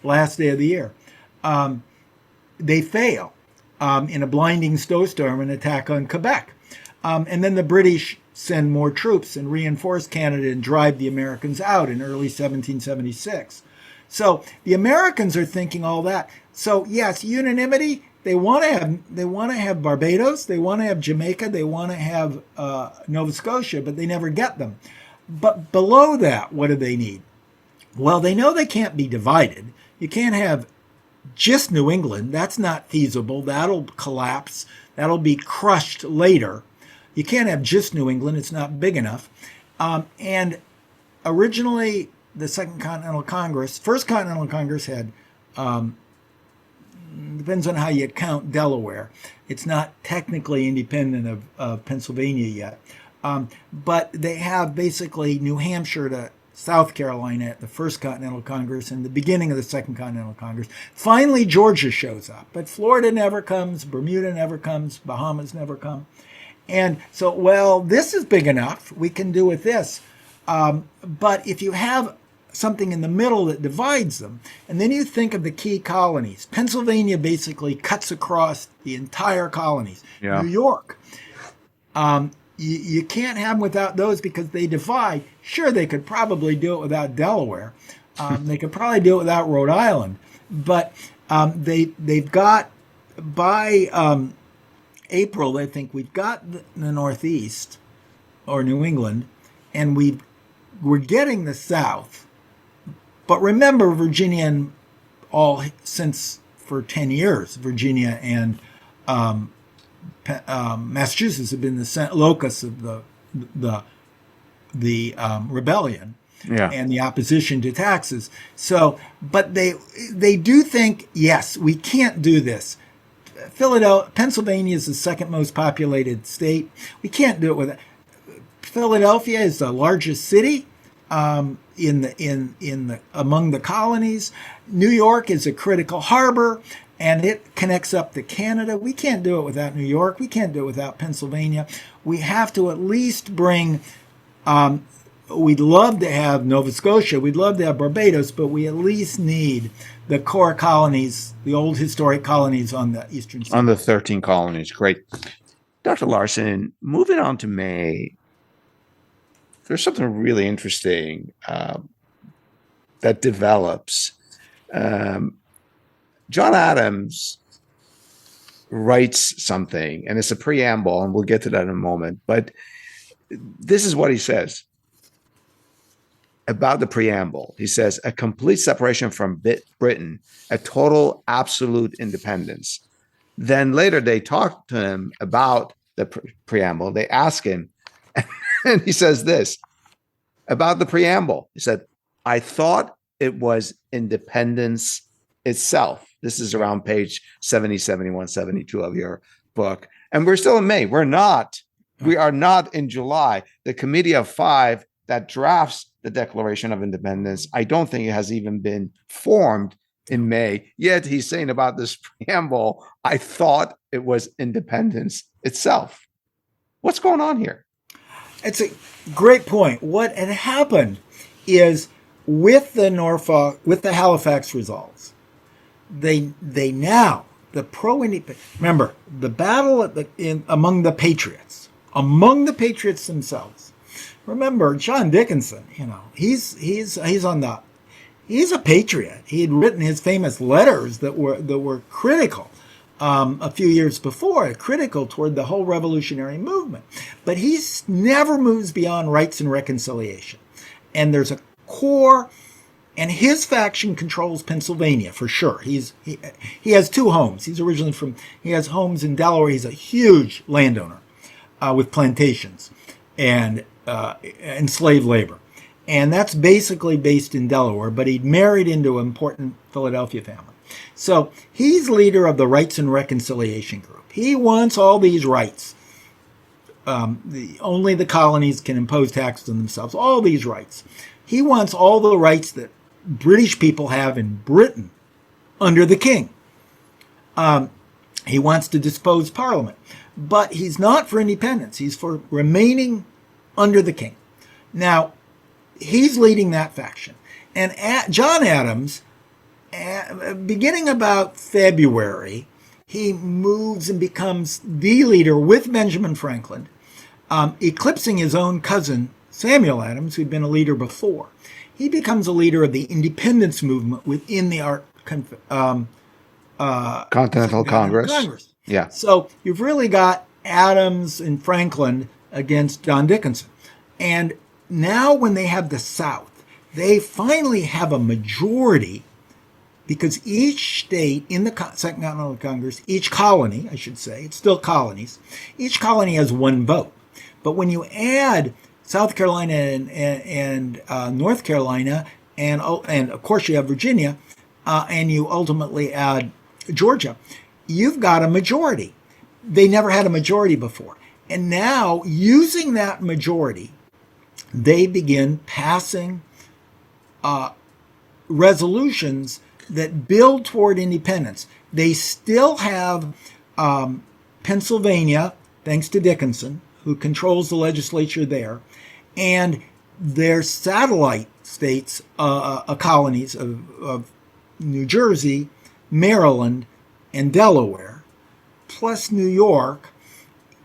last day of the year, they fail in a blinding snowstorm, an attack on Quebec. And then the British send more troops and reinforce Canada and drive the Americans out in early 1776. So the Americans are thinking all that. So yes, unanimity. They want to have Barbados. They want to have Jamaica. They want to have Nova Scotia, but they never get them. But below that, what do they need? Well, they know they can't be divided. You can't have just New England. That's not feasible. That'll collapse. That'll be crushed later. You can't have just New England. It's not big enough. And originally the Second Continental Congress, First Continental Congress had, depends on how you count Delaware. It's not technically independent of Pennsylvania yet. But they have basically New Hampshire to South Carolina at the First Continental Congress and the beginning of the Second Continental Congress. Finally, Georgia shows up, but Florida never comes, Bermuda never comes, Bahamas never come. And so, well, this is big enough. We can do with this. But if you have something in the middle that divides them, and then you think of the key colonies, Pennsylvania basically cuts across the entire colonies. Yeah. New York. You can't have them without those because they divide. Sure, they could probably do it without Delaware. They could probably do it without Rhode Island. But they've got, by April, I think we've got the Northeast, or New England, and we're getting the South. But remember, Virginia and all, since for 10 years, Virginia and Massachusetts have been the locus of the rebellion and the opposition to taxes. So, but they do think, yes, we can't do this. Pennsylvania is the second most populated state. We can't do it with it. Philadelphia is the largest city among the colonies. New York is a critical harbor, and it connects up to Canada. We can't do it without New York. We can't do it without Pennsylvania. We have to at least bring, we'd love to have Nova Scotia, we'd love to have Barbados, but we at least need the core colonies, the old historic colonies on the eastern seaboard. On the 13 colonies. Great. Dr. Larson, moving on to May, there's something really interesting that develops. John Adams writes something, and it's a preamble, and we'll get to that in a moment. But this is what he says about the preamble. He says, a complete separation from Britain, a total absolute independence. Then later they talk to him about the preamble. They ask him, and he says this about the preamble. He said, I thought it was independence itself. This is around page 70, 71, 72 of your book. And we're still in May. We are not in July. The Committee of Five that drafts the Declaration of Independence, I don't think it has even been formed in May. Yet he's saying about this preamble, I thought it was independence itself. What's going on here? It's a great point. What had happened is with the Halifax Resolves, they now, the remember, the battle among the patriots themselves. Remember, John Dickinson, he's a patriot. He had written his famous letters that were critical a few years before, critical toward the whole revolutionary movement. But he never moves beyond rights and reconciliation. And there's a core, and his faction controls Pennsylvania for sure. He has two homes. He has homes in Delaware. He's a huge landowner with plantations and slave labor. And that's basically based in Delaware, but he'd married into an important Philadelphia family. So he's leader of the Rights and Reconciliation Group. He wants all these rights. Only the colonies can impose taxes on themselves, all these rights. He wants all the rights that British people have in Britain under the king. He wants to dispose Parliament. But he's not for independence. He's for remaining under the king. Now, he's leading that faction. And John Adams, beginning about February, he moves and becomes the leader with Benjamin Franklin, eclipsing his own cousin, Samuel Adams, who'd been a leader before. He becomes a leader of the independence movement within the Continental Congress. Yeah. So you've really got Adams and Franklin against John Dickinson. And now when they have the South, they finally have a majority, because each state in the Second Continental Congress, each colony, I should say, it's still colonies, each colony has one vote. But when you add South Carolina and North Carolina, and of course you have Virginia, and you ultimately add Georgia, you've got a majority. They never had a majority before. And now, using that majority, they begin passing resolutions that build toward independence. They still have Pennsylvania, thanks to Dickinson, who controls the legislature there, and their satellite states, colonies of New Jersey, Maryland, and Delaware, plus New York,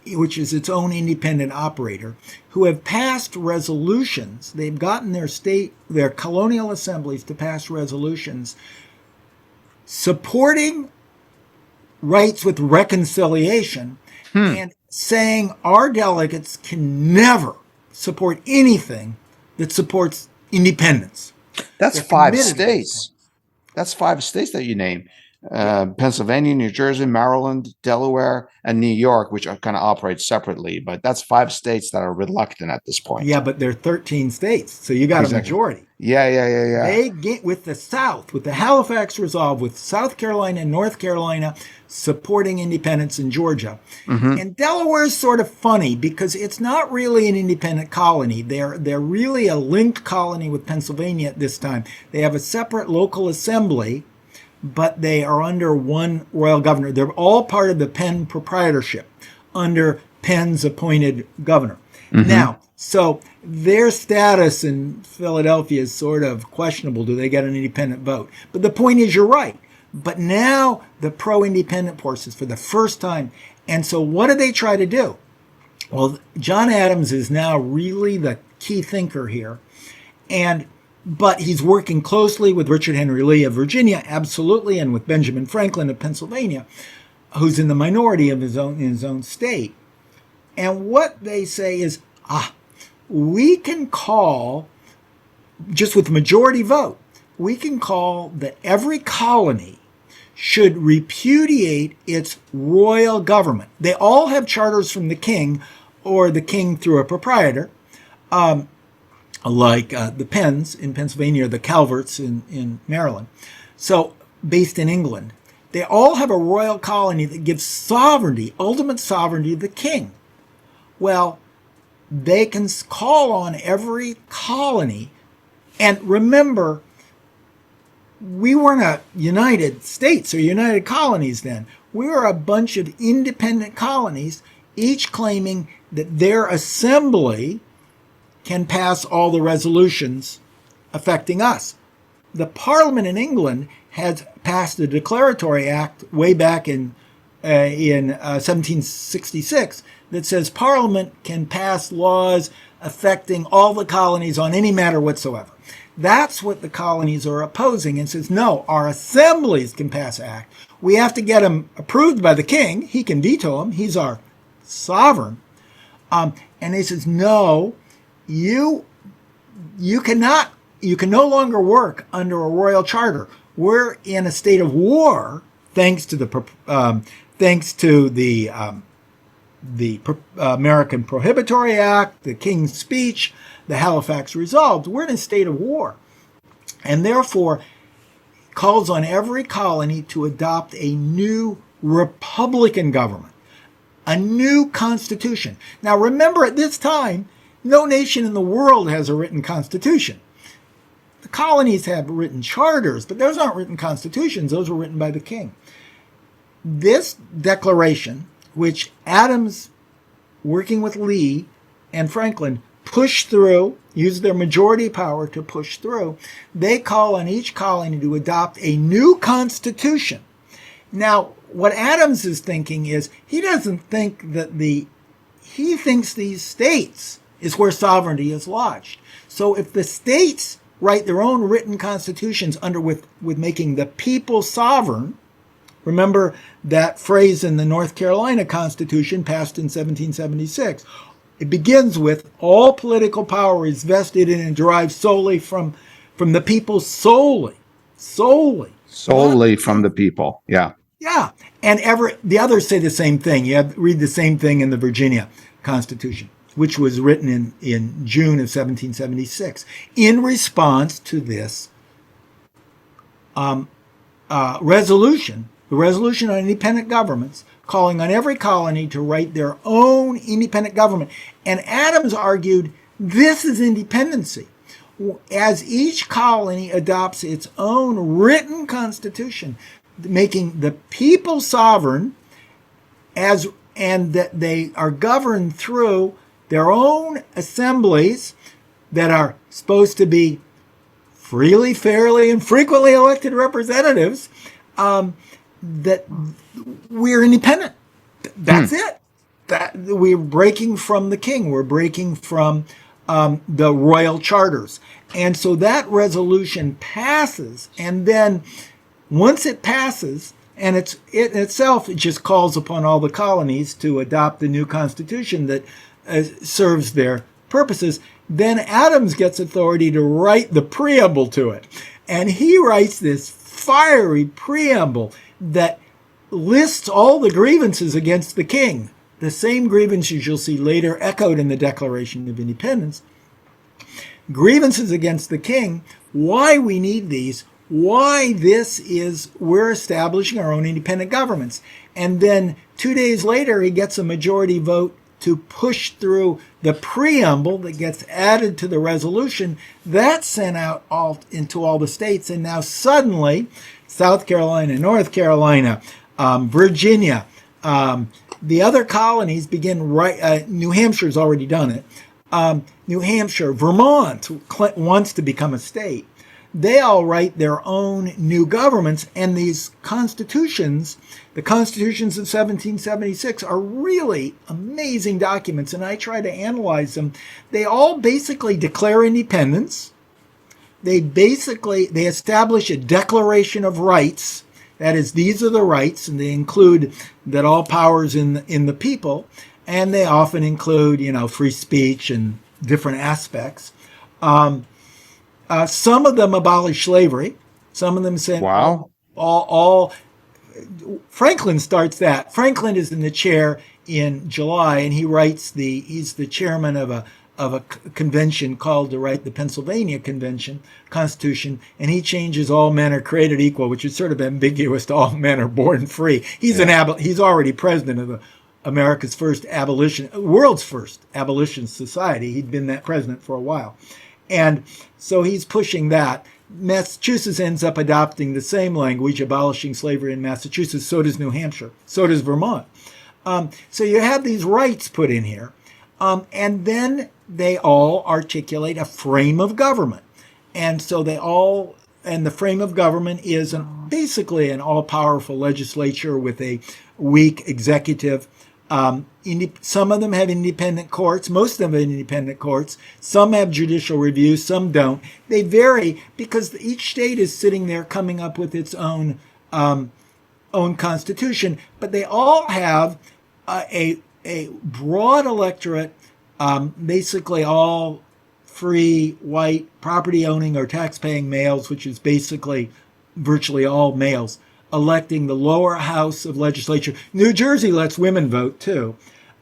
which is its own independent operator, who have passed resolutions. They've gotten their colonial assemblies to pass resolutions supporting rights with reconciliation and saying our delegates can never support anything that supports independence. That's They're five committed to this states. That's five states that you name. Pennsylvania, New Jersey, Maryland, Delaware, and New York, which kind of operate separately. But that's five states that are reluctant at this point. Yeah, but there are 13 states, so you got Exactly. a majority. Yeah. They get with the South, with the Halifax Resolve, with South Carolina and North Carolina supporting independence in Georgia. And Delaware is sort of funny because it's not really an independent colony. They're really a linked colony with Pennsylvania at this time. They have a separate local assembly, but they are under one royal governor. They're all part of the Penn proprietorship under Penn's appointed governor. Now, so their status in Philadelphia is sort of questionable. Do they get an independent vote? But the point is, you're right. But now the pro-independent forces for the first time. And so what do they try to do? Well, John Adams is now really the key thinker here. But he's working closely with Richard Henry Lee of Virginia, absolutely, and with Benjamin Franklin of Pennsylvania, who's in the minority of in his own state. And what they say is, we can call, just with majority vote, we can call that every colony should repudiate its royal government. They all have charters from the king, or the king through a proprietor, like the Penns in Pennsylvania, or the Calverts in Maryland, so based in England. They all have a royal colony that gives sovereignty, ultimate sovereignty, to the king. Well, they can call on every colony. And remember, we weren't a United States or United Colonies then. We were a bunch of independent colonies, each claiming that their assembly can pass all the resolutions affecting us. The Parliament in England has passed a declaratory act way back in 1766 that says Parliament can pass laws affecting all the colonies on any matter whatsoever. That's what the colonies are opposing, and says, no, our assemblies can pass act. We have to get them approved by the king. He can veto them. He's our sovereign. And he says, no, you can no longer work under a royal charter. We're in a state of war thanks to the American Prohibitory Act, the King's Speech, the Halifax Resolves. We're in a state of war, and therefore calls on every colony to adopt a new republican government, a new constitution. Now remember, at this time, no nation in the world has a written constitution. The colonies have written charters, but those aren't written constitutions. Those were written by the king. This declaration, which Adams, working with Lee and Franklin, pushed through, used their majority power to push through, they call on each colony to adopt a new constitution. Now, what Adams is thinking is, he doesn't think that he thinks these states is where sovereignty is lodged. So if the states write their own written constitutions with making the people sovereign, remember that phrase in the North Carolina Constitution passed in 1776. It begins with, all political power is vested in and derived solely from the people, solely from the people. Yeah. Yeah. And the others say the same thing. Read the same thing in the Virginia Constitution. which was written in June of 1776, in response to this resolution, the resolution on independent governments, calling on every colony to write their own independent government. And Adams argued this is independency. As each colony adopts its own written constitution, making the people sovereign, and that they are governed through their own assemblies that are supposed to be freely, fairly, and frequently elected representatives, that we're independent. That's it. That we're breaking from the king. We're breaking from the royal charters. And so that resolution passes, and then once it passes, and it itself just calls upon all the colonies to adopt the new constitution that serves their purposes, then Adams gets authority to write the preamble to it. And he writes this fiery preamble that lists all the grievances against the king, the same grievances you'll see later echoed in the Declaration of Independence. Grievances against the king, why we need these, why this is, we're establishing our own independent governments. And then 2 days later, he gets a majority vote to push through the preamble that gets added to the resolution. That's sent out into all the states. And now suddenly, South Carolina, North Carolina, Virginia, the other colonies begin, New Hampshire's already done it. New Hampshire, Vermont wants to become a state. They all write their own new governments, and these constitutions, the constitutions of 1776, are really amazing documents, and I try to analyze them. They all basically declare independence. They establish a declaration of rights. That is, these are the rights, and they include that all powers in the people, and they often include, free speech and different aspects. Some of them abolish slavery. Some of them say, wow, all Franklin starts that. Franklin is in the chair in July, and he's the chairman of a convention called to write the Pennsylvania Constitution, and he changes all men are created equal, which is sort of ambiguous to all men are born free. He's already president of America's first world's first abolition society. He'd been that president for a while. And so he's pushing that. Massachusetts ends up adopting the same language, abolishing slavery in Massachusetts. So does New Hampshire. So does Vermont. So you have these rights put in here. And then they all articulate a frame of government. And so the frame of government is basically an all-powerful legislature with a weak executive. Some of them have independent courts. Most of them have independent courts. Some have judicial review. Some don't. They vary because each state is sitting there coming up with its own constitution. But they all have a broad electorate, basically all free, white, property-owning or tax-paying males, which is basically virtually all males, electing the lower house of legislature. New Jersey lets women vote too.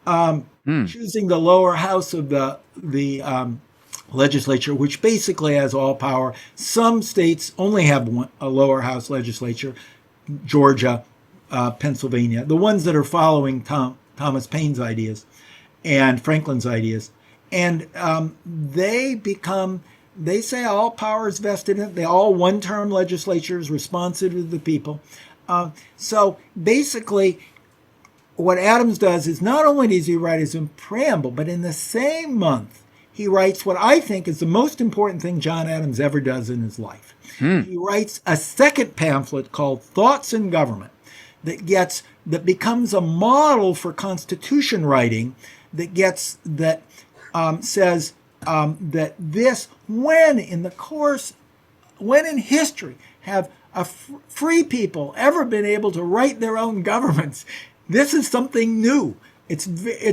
Choosing the lower house of the legislature, which basically has all power. Some states only have a lower house legislature, Georgia, Pennsylvania, the ones that are following Thomas Paine's ideas and Franklin's ideas. And they say all power is vested in it. They all one-term legislatures responsive to the people. So basically, what Adams does is not only does he write his own preamble, but in the same month, he writes what I think is the most important thing John Adams ever does in his life. He writes a second pamphlet called Thoughts in Government that becomes a model for constitution writing that says that this, when in history have free people ever been able to write their own governments, this is something new. It's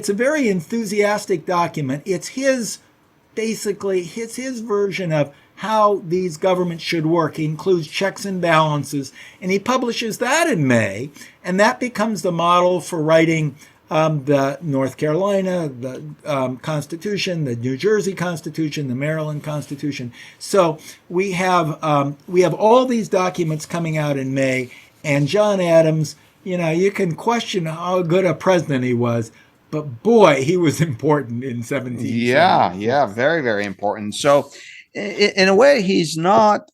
a very enthusiastic document. It's his version of how these governments should work. He includes checks and balances, and he publishes that in May, and that becomes the model for writing the North Carolina, the Constitution, the New Jersey Constitution, the Maryland Constitution. So we have all these documents coming out in May, and John Adams, you can question how good a president he was, but boy, he was important in 1776. Yeah, very, very important. So, in a way, he's not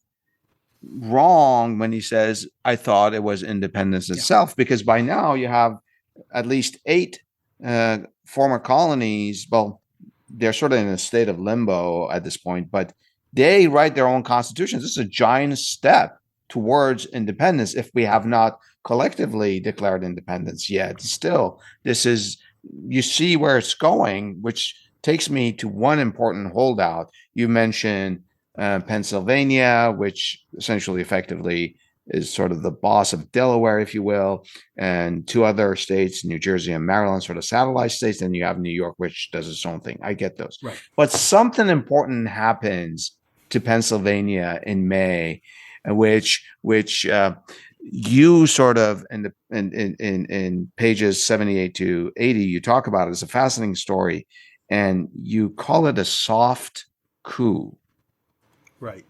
wrong when he says, I thought it was independence itself, because by now you have at least 8 former colonies. Well, they're sort of in a state of limbo at this point, but they write their own constitutions. This is a giant step towards independence if we have not collectively declared independence yet. Still, you see where it's going, which takes me to one important holdout. You mentioned Pennsylvania, which essentially effectively is sort of the boss of Delaware, if you will, and 2 other states, New Jersey and Maryland, sort of satellite states. Then you have New York, which does its own thing. I get those. Right. But something important happens to Pennsylvania in May, which you sort of in pages 78 to 80, you talk about it as a fascinating story, and you call it a soft coup. Right.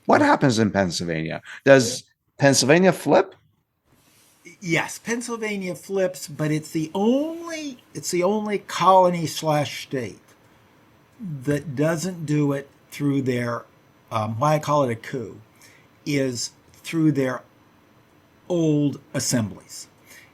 What happens in Pennsylvania? Does Pennsylvania flip? Yes, Pennsylvania flips, but it's the only colony/state that doesn't do it through their why I call it a coup is through their old assemblies.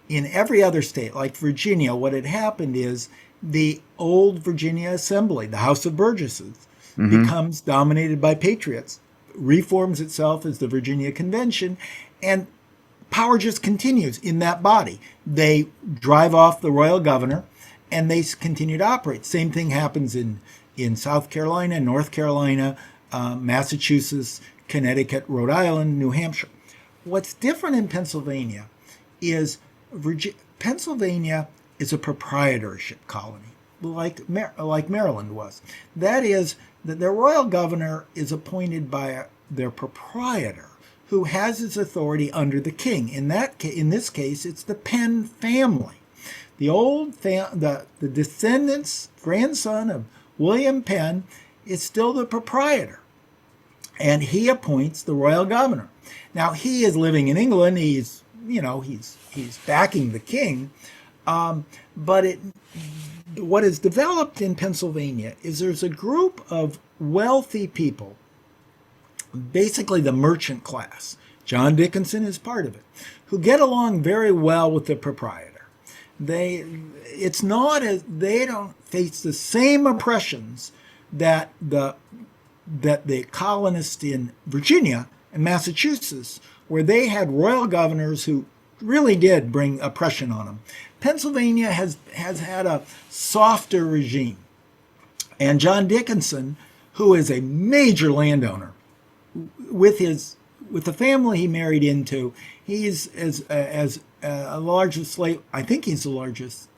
In every other state, like Virginia, what had happened is the old Virginia Assembly, the House of Burgesses, becomes dominated by patriots, reforms itself as the Virginia Convention, and power just continues in that body. They drive off the royal governor, and they continue to operate. Same thing happens in South Carolina, North Carolina, Massachusetts, Connecticut, Rhode Island, New Hampshire. What's different in Pennsylvania is Pennsylvania is a proprietorship colony, like Maryland was. That is, that their royal governor is appointed by their proprietor, who has his authority under the king. In this case, it's the Penn family. The descendants, grandson of William Penn, is still the proprietor, and he appoints the royal governor. Now he is living in England. He's backing the king, but what is developed in Pennsylvania is there's a group of wealthy people, basically the merchant class. John Dickinson is part of it, who get along very well with the proprietor. They don't face the same oppressions that the colonists in Virginia and Massachusetts, where they had royal governors who really did bring oppression on them. Pennsylvania has had a softer regime. And John Dickinson, who is a major landowner, with the family he married into, he's as a largest slave. I think he's the largest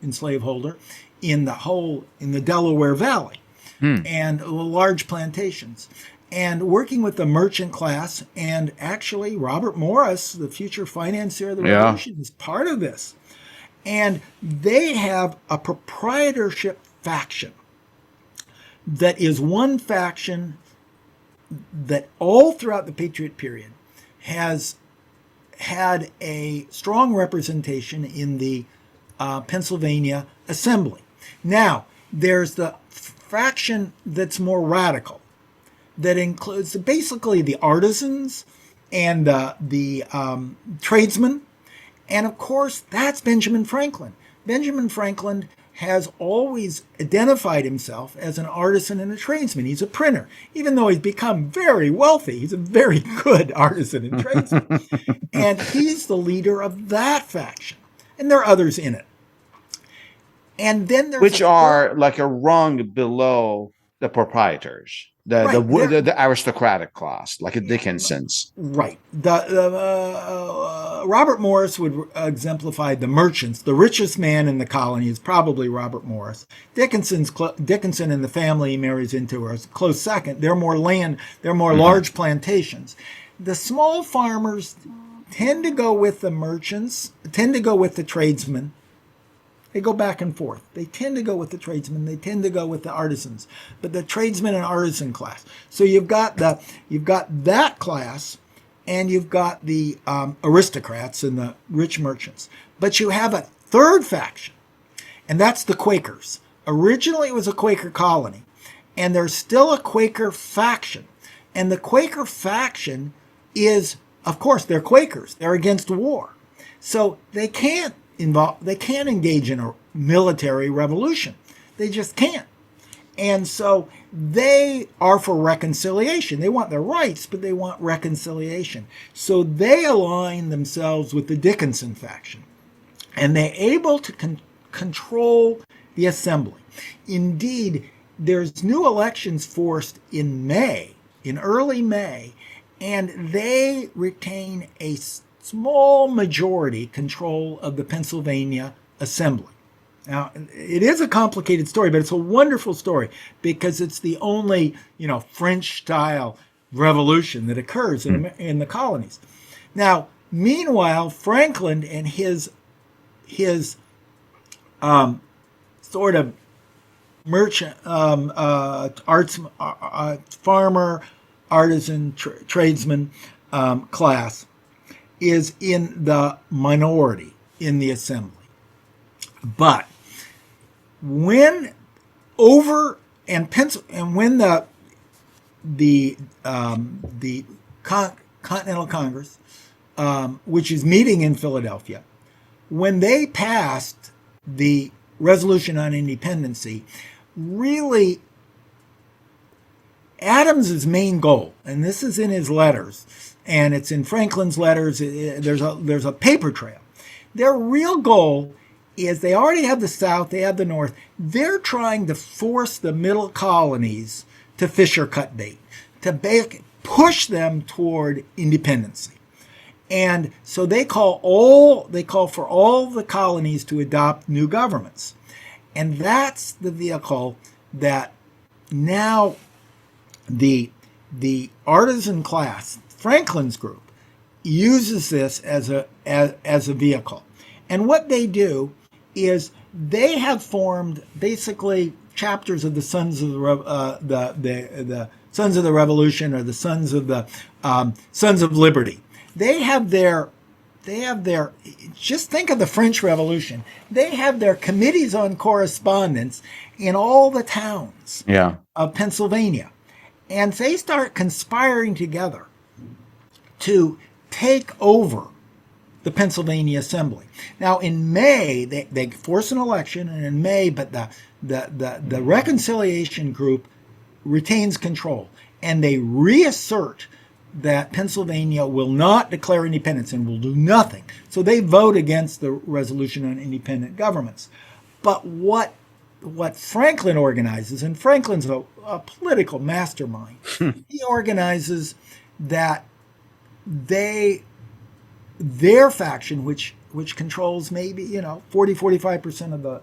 enslaveholder in the Delaware Valley, and large plantations. And working with the merchant class, and actually Robert Morris, the future financier of the Revolution, is part of this. And they have a proprietorship faction that is one faction that all throughout the Patriot period has had a strong representation in the Pennsylvania Assembly. Now, there's the faction that's more radical, that includes basically the artisans and the tradesmen. And of course, that's Benjamin Franklin. Benjamin Franklin has always identified himself as an artisan and a tradesman. He's a printer. Even though he's become very wealthy, he's a very good artisan and tradesman. And he's the leader of that faction. And there are others in it. And then there's which are like a rung below the proprietors, the aristocratic class, like a Dickinson's. Right. Robert Morris would exemplify the merchants. The richest man in the colony is probably Robert Morris. Dickinson and the family he marries into are a close second. They're more large plantations. The small farmers tend to go with the merchants, tend to go with the tradesmen, They go back and forth. They tend to go with the tradesmen. They tend to go with the artisans, but the tradesmen and artisan class. So you've got that class, and you've got the aristocrats and the rich merchants. But you have a third faction, and that's the Quakers. Originally, it was a Quaker colony, and there's still a Quaker faction. And the Quaker faction is, of course, they're Quakers. They're against war. So they can't engage in a military revolution. They just can't. And so they are for reconciliation. They want their rights, but they want reconciliation. So they align themselves with the Dickinson faction. And they're able to control the assembly. Indeed, there's new elections forced in early May, and they retain a small majority control of the Pennsylvania Assembly. Now, it is a complicated story, but it's a wonderful story because it's the only, French-style revolution that occurs in the colonies. Now, meanwhile, Franklin and his sort of merchant, farmer, artisan, tradesman class is in the minority in the assembly. But when the Continental Congress, which is meeting in Philadelphia, when they passed the Resolution on Independency, really Adams's main goal, and this is in his letters, and it's in Franklin's letters, there's a paper trail. Their real goal is they already have the South, they have the North. They're trying to force the middle colonies to fish or cut bait, to push them toward independency. And so they call for all the colonies to adopt new governments. And that's the vehicle that now the artisan class, Franklin's group, uses this as a vehicle. And what they do is they have formed basically chapters of the Sons of the Sons of the Revolution, or the Sons of Liberty. They have their just think of the French Revolution. They have their committees on correspondence in all the towns of Pennsylvania. And they start conspiring together to take over the Pennsylvania Assembly. Now, in May, they force an election, and in May, but the reconciliation group retains control, and they reassert that Pennsylvania will not declare independence and will do nothing. So they vote against the Resolution on Independent Governments. But what Franklin organizes, and Franklin's a political mastermind, he organizes that their faction, which controls maybe 40-45% of the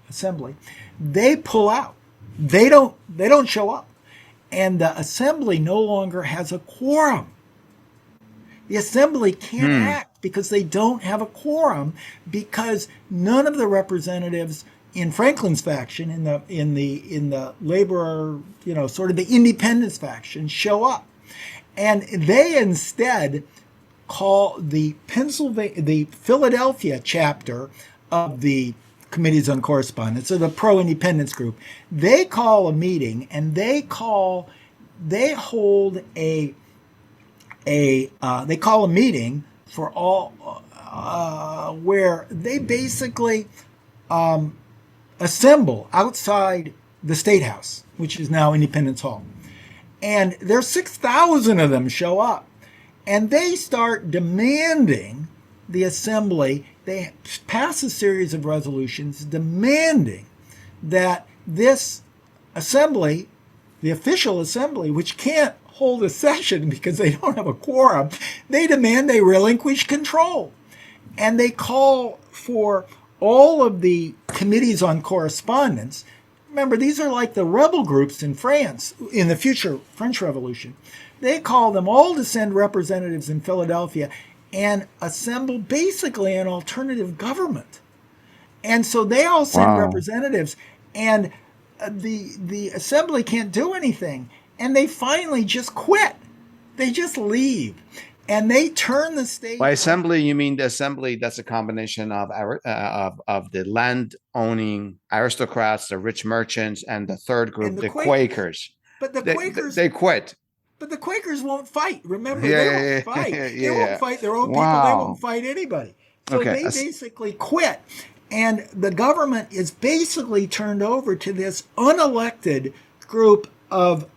assembly, they pull out. They don't show up. And the assembly no longer has a quorum. The assembly can't act because they don't have a quorum, because none of the representatives in Franklin's faction, in the laborer, sort of the independence faction, show up. And they instead call the Philadelphia chapter of the Committees on Correspondence, or the pro-independence group. They call a meeting, and they call a meeting for all where they basically assemble outside the State House, which is now Independence Hall. And there's 6,000 of them show up, and they start demanding the assembly. They pass a series of resolutions demanding that this assembly, the official assembly, which can't hold a session because they don't have a quorum, they demand they relinquish control. And they call for all of the committees on correspondence. Remember, these are like the rebel groups in France in the future French Revolution. They call them all to send representatives in Philadelphia and assemble basically an alternative government. And so they all send Wow. representatives, and the assembly can't do anything, and they finally just quit. They just leave, and they turn the By state. assembly, you mean the assembly that's a combination of the land owning aristocrats, the rich merchants, and the third And group, the the Quakers, Quakers. but the They Quakers, they quit. but the Quakers won't fight. Remember, they won't Yeah, yeah, fight. yeah, They won't yeah. fight their own people. They won't Wow. fight anybody. So Okay. they basically quit, and the government is basically turned over to this unelected group of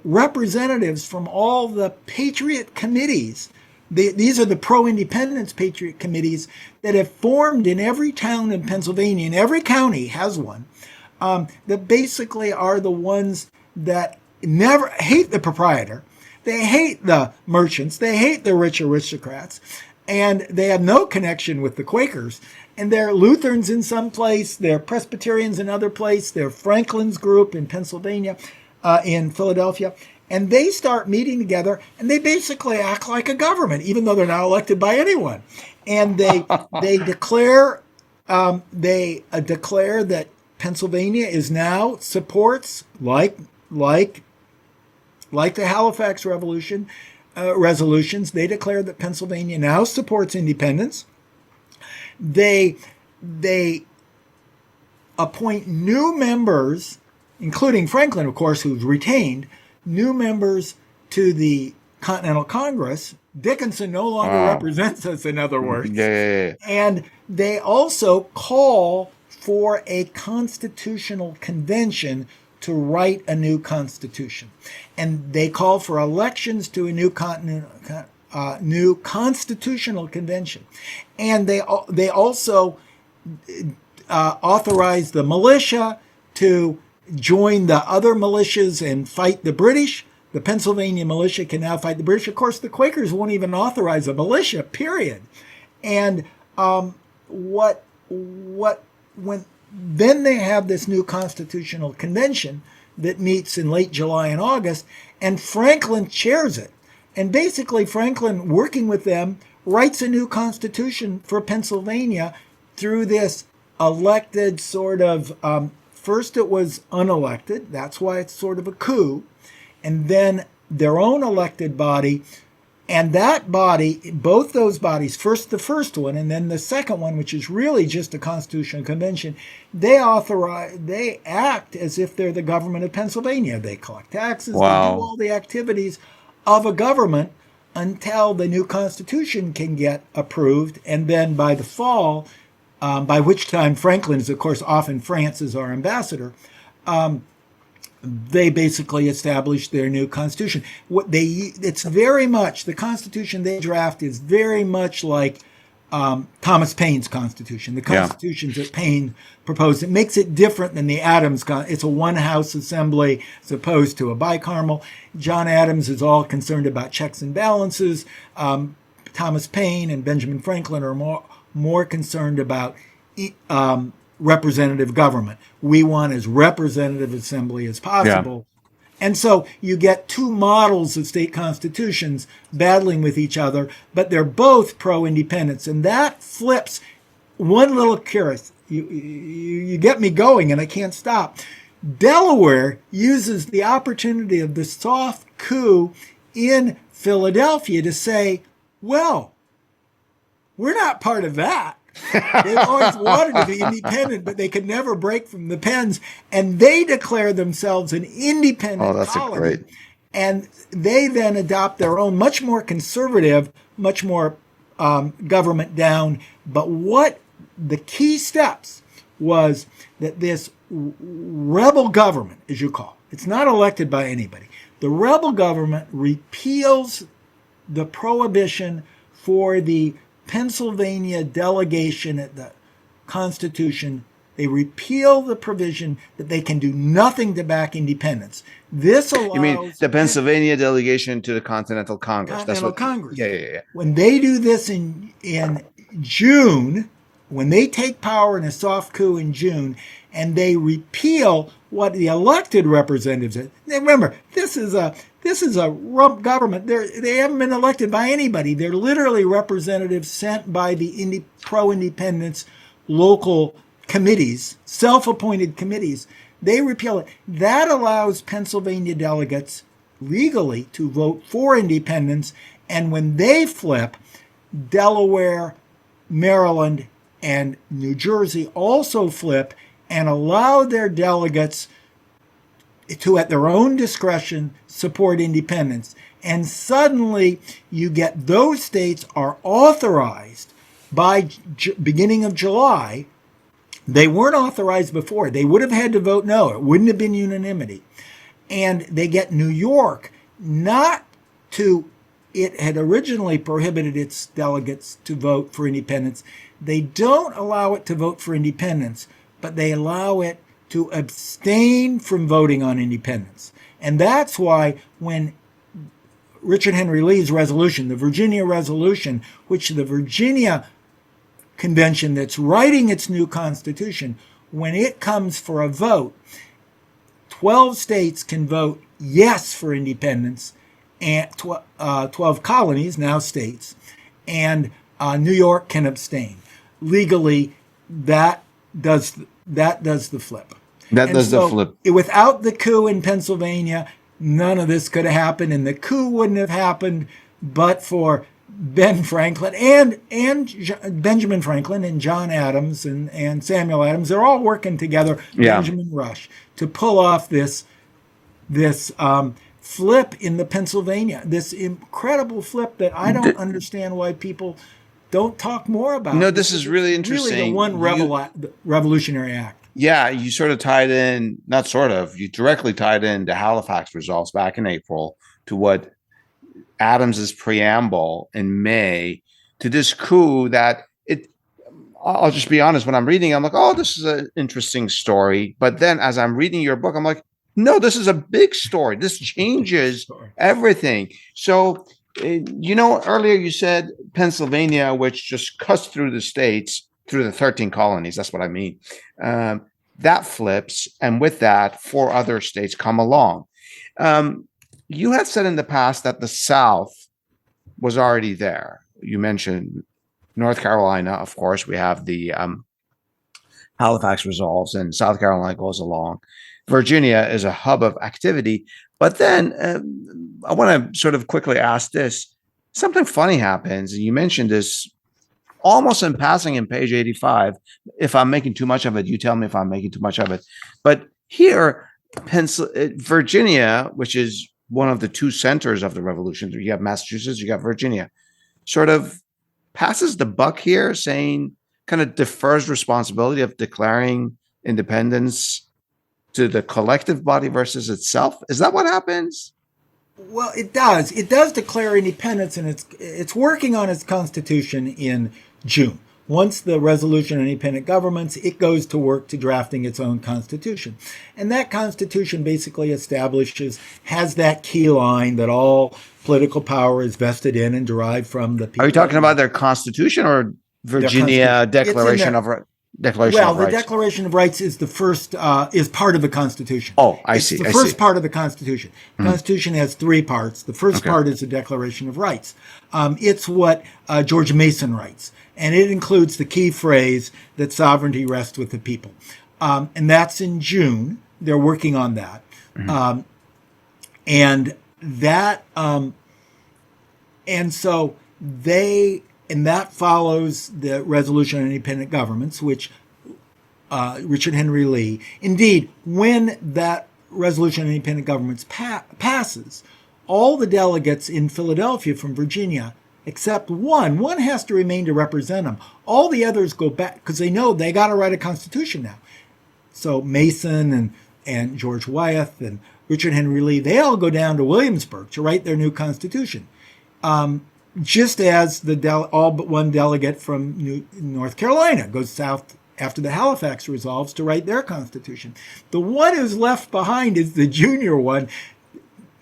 representatives from all the patriot committees. These are the pro-independence patriot committees that have formed in every town in Pennsylvania, and every county has one, that basically are the ones that never hate the proprietor. They hate the merchants. They hate the rich aristocrats. And they have no connection with the Quakers. And they're Lutherans in some place. They're Presbyterians in other place. They're Franklin's group in Pennsylvania, in Philadelphia. And they start meeting together, and they basically act like a government, even though they're not elected by anyone. And they declare that Pennsylvania is now supports like the Halifax Revolution resolutions. They declare that Pennsylvania now supports independence. They appoint new members, including Franklin, of course, who's retained new members to the Continental Congress. Dickinson no longer Wow. represents us, in other words. Yeah. And they also call for a constitutional convention to write a new constitution. And they call for elections to a new constitutional convention. And they also authorize the militia to join the other militias and fight the British. The Pennsylvania militia can now fight the British. Of course, the Quakers won't even authorize a militia, period. And then they have this new constitutional convention that meets in late July and August, and Franklin chairs it. And basically, Franklin, working with them, writes a new constitution for Pennsylvania through this elected sort of, first it was unelected, that's why it's sort of a coup, and then their own elected body. And that body, both those bodies, first the first one and then the second one, which is really just a constitutional convention, they act as if they're the government of Pennsylvania. They collect taxes, they do all the activities of a government until the new constitution can get approved. And then by the fall, by which time Franklin is, of course, off in France as our ambassador, they basically established their new constitution. It's very much, the constitution they draft is very much like Thomas Paine's constitution, the constitutions that Paine proposed. It makes it different than the Adams. It's a one-house assembly as opposed to a bicameral. John Adams is all concerned about checks and balances. Thomas Paine and Benjamin Franklin are more concerned about representative government. We want as representative assembly as possible. Yeah. And so you get two models of state constitutions battling with each other, but they're both pro-independence. And that flips one little curious. You get me going, and I can't stop. Delaware uses the opportunity of the soft coup in Philadelphia to say, well, we're not part of that. They've always wanted to be independent, but they could never break from the pens. And they declare themselves an independent colony. And they then adopt their own, much more conservative, much more government down. But what the key steps was that this rebel government, as you call it, it's not elected by anybody. The rebel government repeals the prohibition for the Pennsylvania delegation at the Constitution. They repeal the provision that they can do nothing to back independence. This allows... You mean the Pennsylvania delegation to the Continental Congress? Congress. Yeah. When they do this in June, when they take power in a soft coup in June, and they repeal what the elected representatives are. Remember, this is a rump government. They haven't been elected by anybody. They're literally representatives sent by the pro-independence local committees, self-appointed committees, they repeal it. That allows Pennsylvania delegates legally to vote for independence. And when they flip, Delaware, Maryland, and New Jersey also flip and allow their delegates to, at their own discretion, support independence. And suddenly you get those states are authorized by beginning of July. They weren't authorized before. They would have had to vote no. It wouldn't have been unanimity. And they get New York not to, it had originally prohibited its delegates to vote for independence. They don't allow it to vote for independence, but they allow it to abstain from voting on independence. And that's why when Richard Henry Lee's resolution, the Virginia Resolution, which the Virginia Convention that's writing its new constitution, when it comes for a vote, 12 states can vote yes for independence, and 12 colonies, now states, and New York can abstain. Legally, that does the flip. The flip. Without the coup in Pennsylvania, none of this could have happened, and the coup wouldn't have happened but for Ben Franklin and Benjamin Franklin and John Adams and Samuel Adams. They're all working together, Benjamin Rush, to pull off this flip in the Pennsylvania, this incredible flip that I don't understand why people don't talk more about. No, this is really interesting. Really the one revolutionary act. Yeah, you sort of tied in, not sort of, you directly tied in to Halifax Resolves back in April to what Adams's preamble in May to this coup that I'll just be honest, when I'm reading, I'm like, oh, this is an interesting story. But then as I'm reading your book, I'm like, no, this is a big story. This changes everything. So, earlier you said Pennsylvania, which just cuts through the states, through the 13 colonies. That's what I mean. That flips. And with that, 4 other states come along. You have said in the past that the South was already there. You mentioned North Carolina, of course. We have the Halifax Resolves, and South Carolina goes along. Virginia is a hub of activity. But then I want to sort of quickly ask this. Something funny happens, and you mentioned this almost in passing in page 85. If I'm making too much of it, you tell me if I'm making too much of it. But here, Virginia, which is one of the 2 centers of the revolution, you have Massachusetts, you got Virginia, sort of passes the buck here, saying kind of defers responsibility of declaring independence to the collective body versus itself. Is that what happens? Well, it does. It does declare independence, and it's working on its constitution in June. Once the resolution on independent governments, it goes to work to drafting its own constitution. And that constitution basically has that key line that all political power is vested in and derived from the people. Are you talking about their constitution or Virginia Declaration of Rights? Well, the Declaration of Rights is the first, is part of the Constitution. Oh, I see. It's the first part of the Constitution. The Constitution has 3 parts. The first part is the Declaration of Rights. It's what George Mason writes, and it includes the key phrase that sovereignty rests with the people. And that's in June. They're working on that. And that follows the Resolution on Independent Governments, which Richard Henry Lee. Indeed, when that Resolution on Independent Governments passes, all the delegates in Philadelphia from Virginia, except one has to remain to represent them. All the others go back because they know they got to write a constitution now. So Mason and George Wythe and Richard Henry Lee, they all go down to Williamsburg to write their new constitution. Just as all but one delegate from North Carolina goes south after the Halifax Resolves to write their constitution. The one who's left behind is the junior one,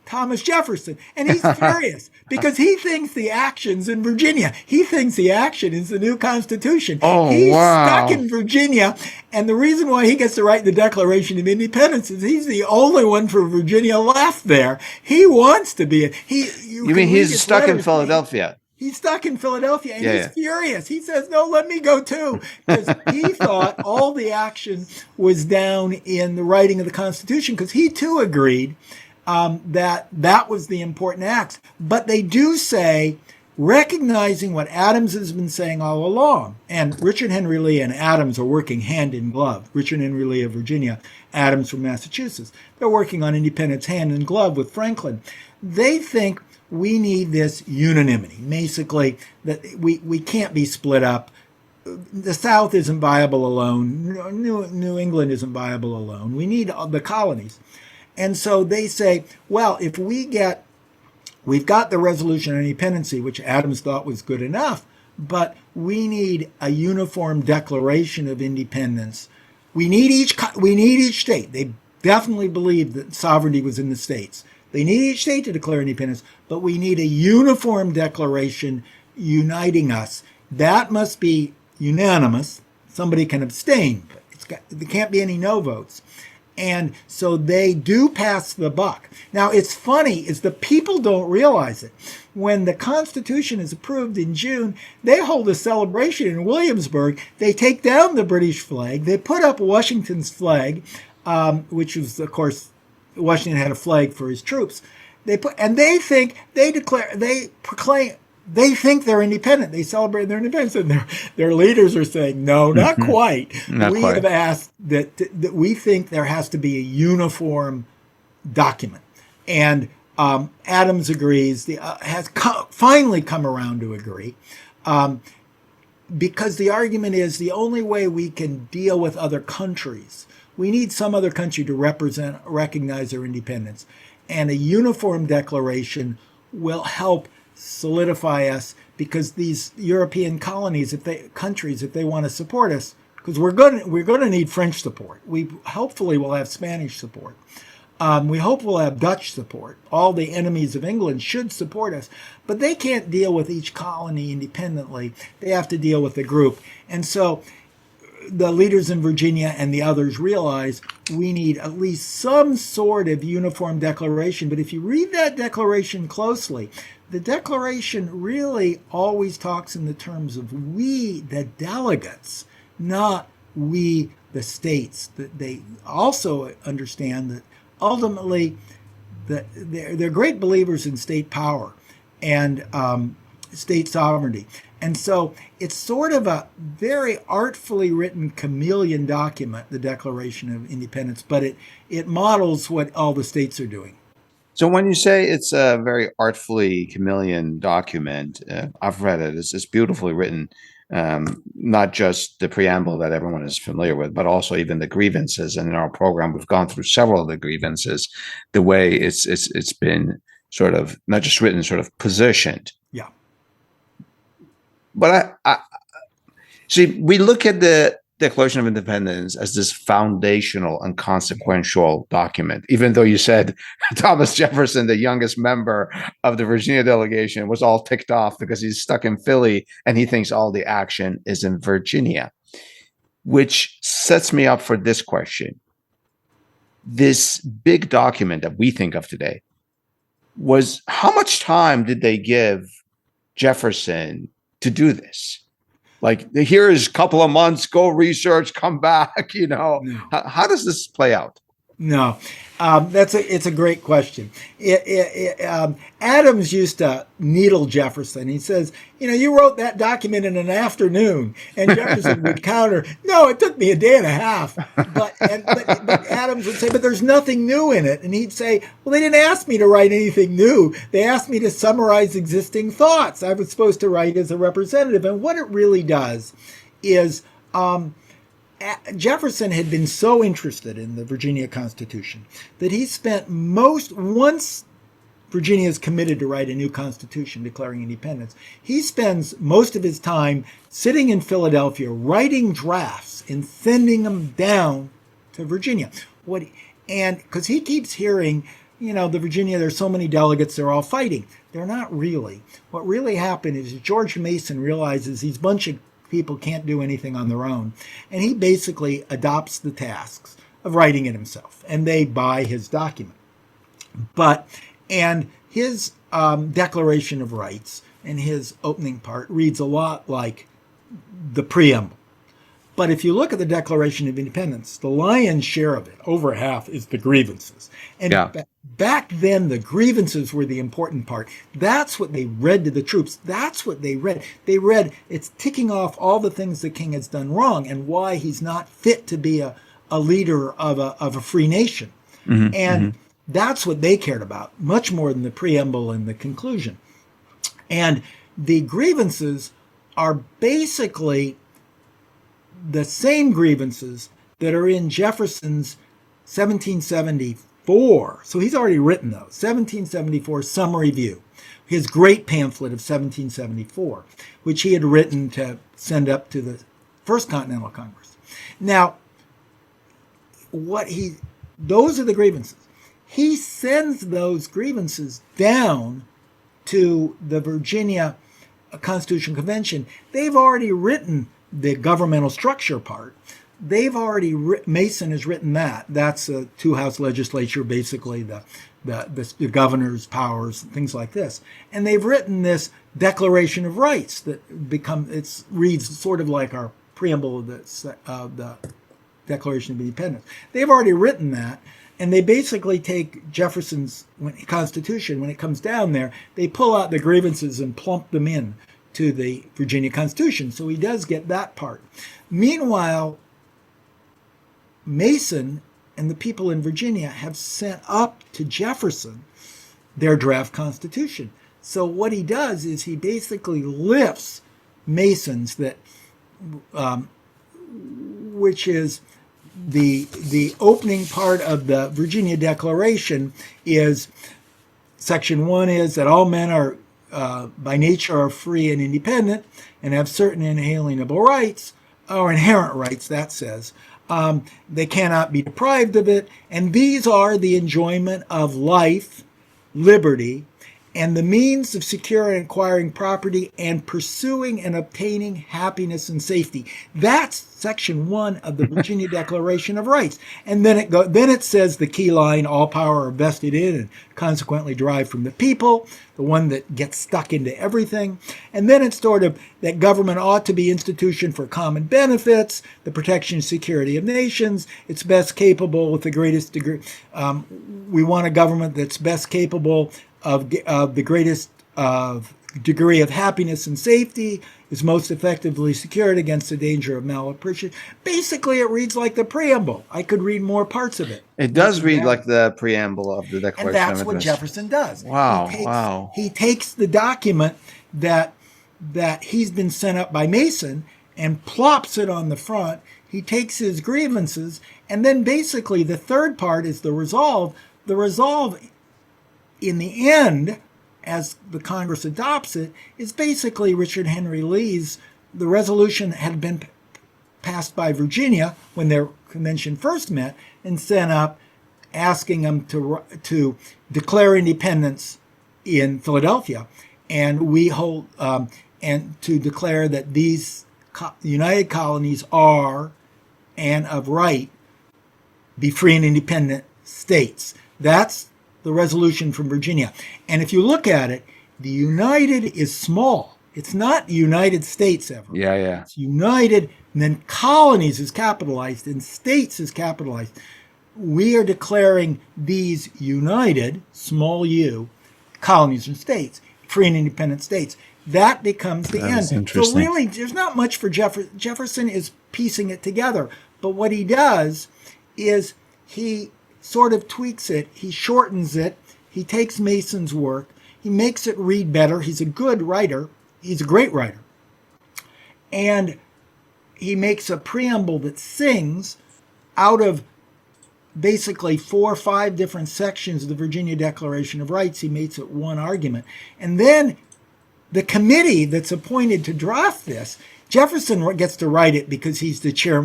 Thomas Jefferson. And he's furious because he thinks the action's in Virginia. He thinks the action is the new Constitution. He's stuck in Virginia. And the reason why he gets to write the Declaration of Independence is he's the only one for Virginia left there. He wants to be. You mean he's stuck in Philadelphia? He's stuck in Philadelphia, and Yeah, he's yeah. furious. He says, no, let me go too. Because he thought all the action was down in the writing of the Constitution, because he too agreed that was the important act. But they do say, recognizing what Adams has been saying all along, and Richard Henry Lee and Adams are working hand in glove. Richard Henry Lee of Virginia, Adams from Massachusetts. They're working on independence hand in glove with Franklin. They think we need this unanimity, basically, that we can't be split up. The South isn't viable alone. New England isn't viable alone. We need the colonies. And so they say, well, if we've got the Resolution on Independence, which Adams thought was good enough, but we need a uniform declaration of independence. We need each state. They definitely believed that sovereignty was in the states. They need each state to declare independence, but we need a uniform declaration uniting us. That must be unanimous. Somebody can abstain, but there can't be any no votes. And so they do pass the buck. Now, it's funny is the people don't realize it. When the Constitution is approved in June, they hold a celebration in Williamsburg. They take down the British flag. They put up Washington's flag, which was, of course, Washington had a flag for his troops. They think they're independent. They celebrate their independence, and their leaders are saying, "No, not quite. We have asked that we think there has to be a uniform document." And Adams agrees. Has finally come around to agree, because the argument is the only way we can deal with other countries. We need some other country to recognize their independence, and a uniform declaration will help solidify us, because these European colonies, if they want to support us, because we're going to need French support. We hopefully will have Spanish support. We hope we'll have Dutch support. All the enemies of England should support us, but they can't deal with each colony independently. They have to deal with the group, and so the leaders in Virginia and the others realize we need at least some sort of uniform declaration. But if you read that declaration closely, the declaration really always talks in the terms of we, the delegates, not we, the states. That they also understand that ultimately they're great believers in state power and state sovereignty. And so it's sort of a very artfully written chameleon document, the Declaration of Independence, but it models what all the states are doing. So when you say it's a very artfully chameleon document, I've read it. It's beautifully written, not just the preamble that everyone is familiar with, but also even the grievances. And in our program, we've gone through several of the grievances, the way it's been sort of not just written, sort of positioned. Yeah. But I see, we look at the Declaration of Independence as this foundational and consequential document, even though you said Thomas Jefferson, the youngest member of the Virginia delegation, was all ticked off because he's stuck in Philly and he thinks all the action is in Virginia, which sets me up for this question. This big document that we think of today was, how much time did they give Jefferson to do this? Like, here is a couple of months, go research, come back, No. How does this play out? No, it's a great question. Adams used to needle Jefferson. He says, you wrote that document in an afternoon, and Jefferson would counter, no, it took me a day and a half. But Adams would say, but there's nothing new in it. And he'd say, well, they didn't ask me to write anything new. They asked me to summarize existing thoughts. I was supposed to write as a representative. And what it really does is, Jefferson had been so interested in the Virginia Constitution that he spent once Virginia is committed to write a new constitution declaring independence, he spends most of his time sitting in Philadelphia writing drafts and sending them down to Virginia. And because he keeps hearing, the Virginia, there's so many delegates, they're all fighting. They're not really. What really happened is George Mason realizes these bunch of people can't do anything on their own. And he basically adopts the tasks of writing it himself. And they buy his document. And his Declaration of Rights in his opening part reads a lot like the preamble. But if you look at the Declaration of Independence, the lion's share of it, over half, is the grievances. And back then, the grievances were the important part. That's what they read to the troops. That's what they read. They read, it's ticking off all the things the king has done wrong and why he's not fit to be a leader of a free nation. And that's what they cared about, much more than the preamble and the conclusion. And the grievances are basically the same grievances that are in Jefferson's 1774. So he's already written those. 1774 Summary View, his great pamphlet of 1774, which he had written to send up to the First Continental Congress. Now, those are the grievances. He sends those grievances down to the Virginia Constitutional Convention. They've already written the governmental structure part. They've already Mason has written that. That's a two-house legislature, basically the governor's powers, things like this. And they've written this Declaration of Rights that reads sort of like our preamble of the Declaration of Independence. They've already written that, and they basically take Jefferson's Constitution, when it comes down there, they pull out the grievances and plump them in to the Virginia Constitution. So he does get that part. Meanwhile, Mason and the people in Virginia have sent up to Jefferson their draft Constitution. So what he does is he basically lifts Mason's which is the opening part of the Virginia Declaration is Section 1 is that all men are by nature are free and independent and have certain inalienable rights, or inherent rights, that says. They cannot be deprived of it, and these are the enjoyment of life, liberty, and the means of securing and acquiring property and pursuing and obtaining happiness and safety. That's Section 1 of the Virginia Declaration of Rights. And then it says the key line, all power are vested in and consequently derived from the people, the one that gets stuck into everything. And then it's sort of that government ought to be institution for common benefits, the protection and security of nations. It's best capable with the greatest degree. We want a government that's best capable of the greatest degree of happiness and safety, is most effectively secured against the danger of malapprehension. Basically, it reads like the preamble. I could read more parts of it. It does read like the preamble of the Declaration of Independence. And that's what Jefferson does. Wow, He takes the document that he's been sent up by Mason and plops it on the front. He takes his grievances, and then basically the third part is the resolve. The resolve, in the end, as the Congress adopts it, is basically Richard Henry Lee's. The resolution had been passed by Virginia when their convention first met and sent up, asking them to declare independence in Philadelphia, and and to declare that these United Colonies are and of right be free and independent states. That's the resolution from Virginia. And if you look at it, the United is small. It's not United States ever. Yeah. It's United, and then colonies is capitalized, and states is capitalized. We are declaring these united, small u, colonies and states, free and independent states. That becomes the end. So really, there's not much for Jefferson. Jefferson is piecing it together. But what he does is he sort of tweaks it, he shortens it, he takes Mason's work, he makes it read better. He's a good writer, he's a great writer. And he makes a preamble that sings out of basically 4 or 5 different sections of the Virginia Declaration of Rights. He makes it one argument. And then the committee that's appointed to draft this, Jefferson gets to write it because he's the chair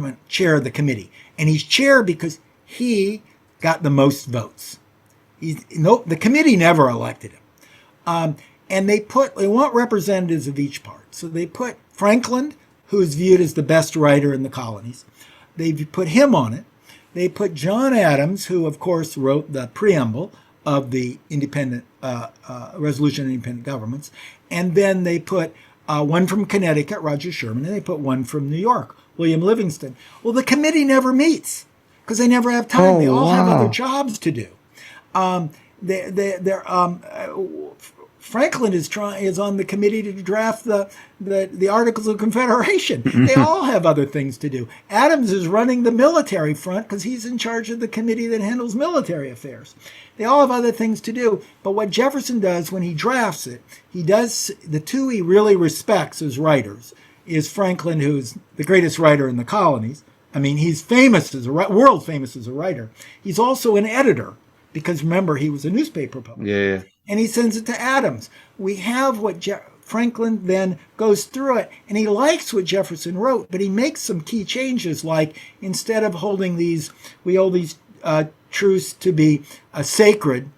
of the committee. And he's chair because he got the most votes. The committee never elected him. And they want representatives of each part. So they put Franklin, who is viewed as the best writer in the colonies. They put him on it. They put John Adams, who of course wrote the preamble, of the independent resolution of independent governments, and then they put one from Connecticut, Roger Sherman, and they put one from New York, William Livingston. Well, the committee never meets because they never have time. They all have other jobs to do. Franklin is on the committee to draft the Articles of Confederation. They all have other things to do. Adams is running the military front because he's in charge of the committee that handles military affairs. They all have other things to do. But what Jefferson does when he drafts it, he does the two he really respects as writers is Franklin, who's the greatest writer in the colonies. I mean, he's famous as world famous as a writer. He's also an editor because remember he was a newspaper publisher. Yeah. And he sends it to Adams. We have what Franklin then goes through it, and he likes what Jefferson wrote, but he makes some key changes, like instead of holding these, we hold these truths to be sacred,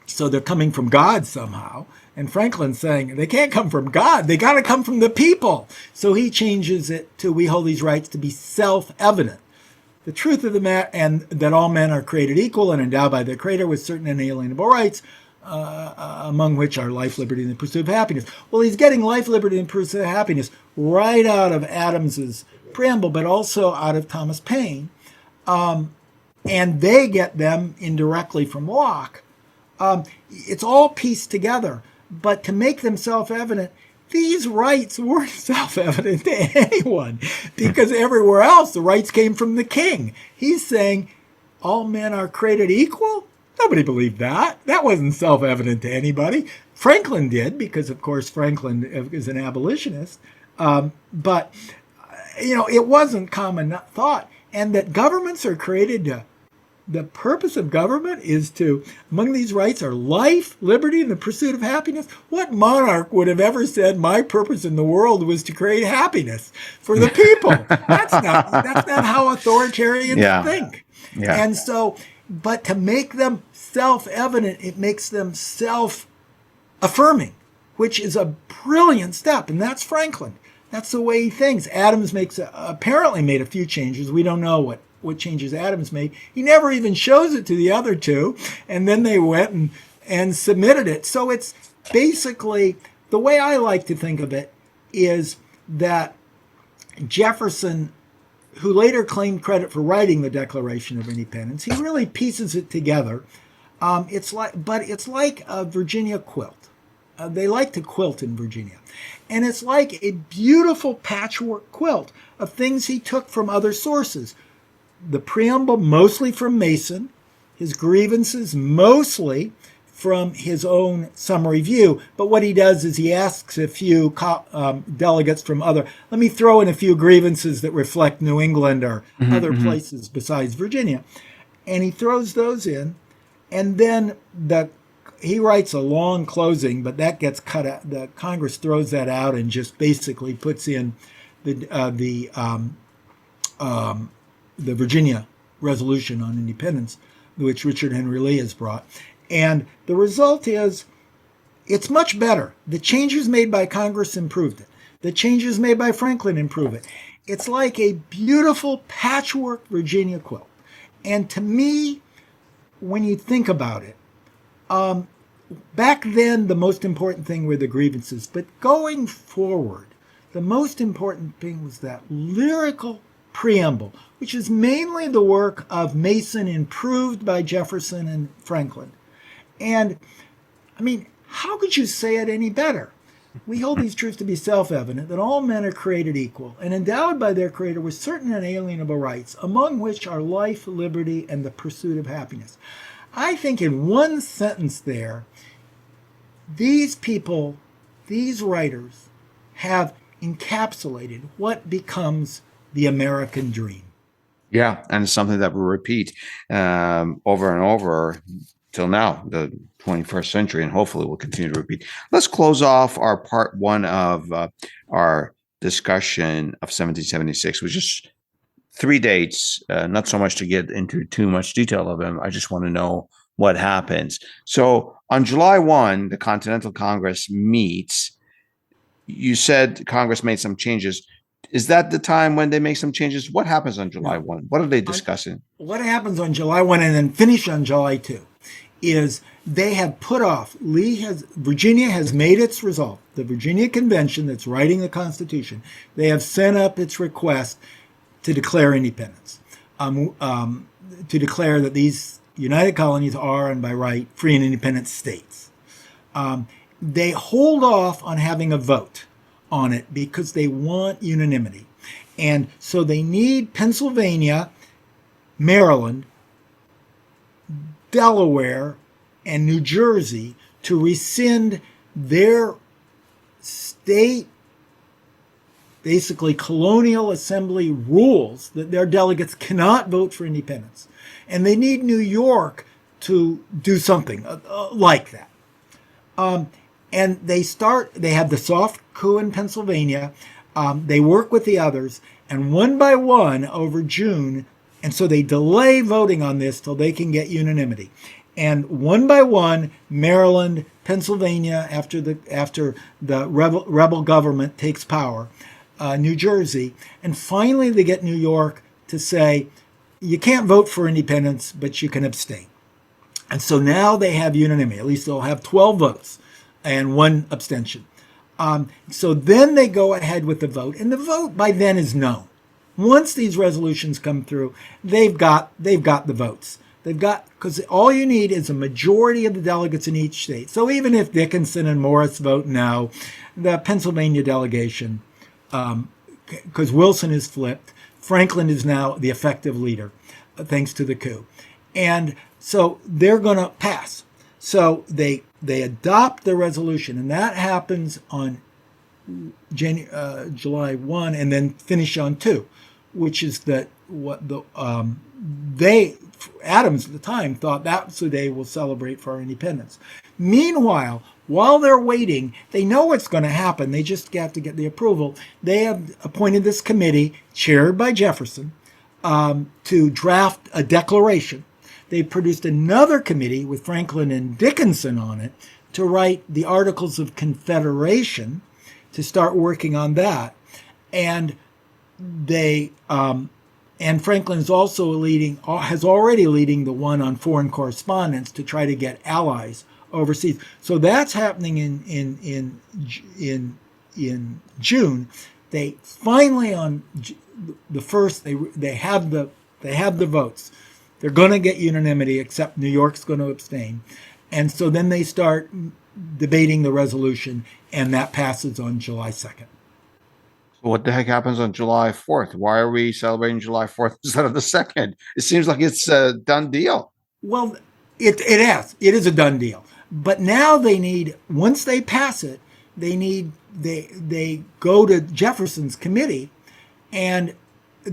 so they're coming from God somehow. And Franklin's saying they can't come from God, they got to come from the people. So he changes it to we hold these rights to be self-evident. The truth of the matter, and that all men are created equal and endowed by their Creator with certain inalienable rights, among which are life, liberty, and the pursuit of happiness. Well, he's getting life, liberty, and pursuit of happiness right out of Adams's preamble, but also out of Thomas Paine. And they get them indirectly from Locke. It's all pieced together. But to make them self-evident, these rights weren't self-evident to anyone because everywhere else the rights came from the king. He's saying all men are created equal? Nobody believed that. That wasn't self-evident to anybody. Franklin did because, of course, Franklin is an abolitionist. But, it wasn't common thought. And that governments are created to, the purpose of government is to, among these rights are life, liberty, and the pursuit of happiness. What monarch would have ever said my purpose in the world was to create happiness for the people? That's not how authoritarians think. Yeah. And so, but to make them self-evident, it makes them self-affirming, which is a brilliant step. And that's Franklin. That's the way he thinks. Adams apparently made a few changes. We don't know what changes Adams made. He never even shows it to the other two. And then they went and submitted it. So it's basically, the way I like to think of it is that Jefferson, who later claimed credit for writing the Declaration of Independence, he really pieces it together. It's like a Virginia quilt. They like to quilt in Virginia. And it's like a beautiful patchwork quilt of things he took from other sources. The preamble mostly from Mason, his grievances mostly from his own summary view. But what he does is he asks a few delegates from let me throw in a few grievances that reflect New England or other places besides Virginia. And he throws those in. And then he writes a long closing, but that gets cut out. The Congress throws that out and just basically puts in the Virginia Resolution on Independence, which Richard Henry Lee has brought. And the result is it's much better. The changes made by Congress improved it. The changes made by Franklin improve it. It's like a beautiful patchwork Virginia quilt. And to me, when you think about it, back then the most important thing were the grievances. But going forward, the most important thing was that lyrical preamble, which is mainly the work of Mason, improved by Jefferson and Franklin. And, I mean, how could you say it any better? We hold these truths to be self-evident, that all men are created equal and endowed by their Creator with certain inalienable rights, among which are life, liberty, and the pursuit of happiness. I think in one sentence there, these people, these writers, have encapsulated what becomes the American dream. Yeah, and it's something that we repeat over and over till now, the 21st century, and hopefully we'll continue to repeat. Let's close off our part one of our discussion of 1776, which is 3 dates, not so much to get into too much detail of them. I just want to know what happens. So on July 1, the Continental Congress meets. You said Congress made some changes. Is that the time when they make some changes? What happens on July 1? What are they discussing? What happens on July 1 and then finish on July 2 is they have put off. Virginia has made its resolve. The Virginia Convention that's writing the Constitution, they have sent up its request to declare independence, to declare that these United Colonies are, and by right, free and independent states. They hold off on having a vote on it because they want unanimity. And so they need Pennsylvania, Maryland, Delaware, and New Jersey to rescind their state, basically colonial assembly rules that their delegates cannot vote for independence. And they need New York to do something like that. And they have the soft coup in Pennsylvania. They work with the others, and one by one over June, and so they delay voting on this till they can get unanimity. And one by one, Maryland, Pennsylvania, after the rebel government takes power, New Jersey, and finally they get New York to say, you can't vote for independence, but you can abstain. And so now they have unanimity. At least they'll have 12 votes and 1 abstention. So then they go ahead with the vote, and the vote by then is known. Once these resolutions come through, they've got the votes. Because all you need is a majority of the delegates in each state. So even if Dickinson and Morris vote no, the Pennsylvania delegation, because Wilson is flipped, Franklin is now the effective leader, thanks to the coup. And so they're going to pass. So they adopt the resolution, and that happens on July 1 and then finish on 2, which is Adams at the time thought that's the day we'll celebrate for our independence. Meanwhile, while they're waiting, they know what's going to happen. They just have to get the approval. They have appointed this committee, chaired by Jefferson, to draft a declaration. They produced another committee with Franklin and Dickinson on it to write the Articles of Confederation, to start working on that. And Franklin is also already leading the one on foreign correspondence to try to get allies overseas. So that's happening in June. They finally on the 1st they have the votes. They're going to get unanimity, except New York's going to abstain. And so then they start debating the resolution, and that passes on July 2nd. What the heck happens on July 4th? Why are we celebrating July 4th instead of the 2nd? It seems like it's a done deal. Well, it is a done deal. But now they need, once they pass it, they go to Jefferson's committee and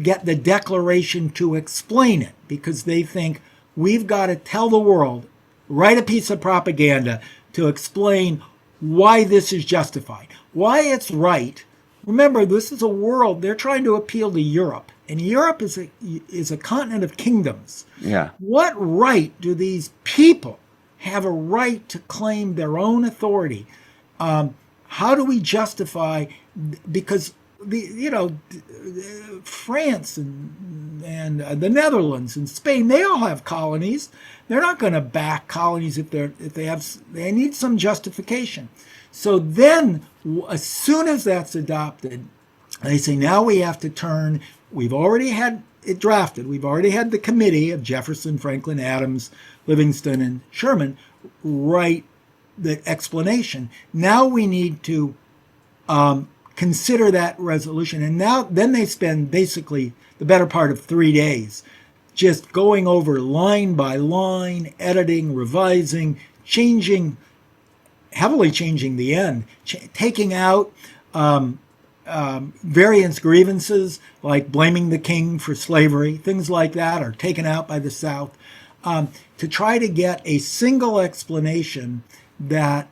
get the declaration to explain it, because they think we've got to tell the world, write a piece of propaganda to explain why this is justified, why it's right. Remember, this is a world, they're trying to appeal to Europe, and Europe is a continent of kingdoms. Yeah. What right do these people have a right to claim their own authority? How do we justify, because France and the Netherlands and Spain, they all have colonies. They're not going to back colonies if they need some justification. So then, as soon as that's adopted, they say, now we have to turn. We've already had it drafted. We've already had the committee of Jefferson, Franklin, Adams, Livingston, and Sherman write the explanation. Now we need to consider that resolution. And then they spend basically the better part of 3 days just going over line by line, editing, revising, heavily changing the end, taking out various grievances like blaming the king for slavery, things like that are taken out by the South, to try to get a single explanation that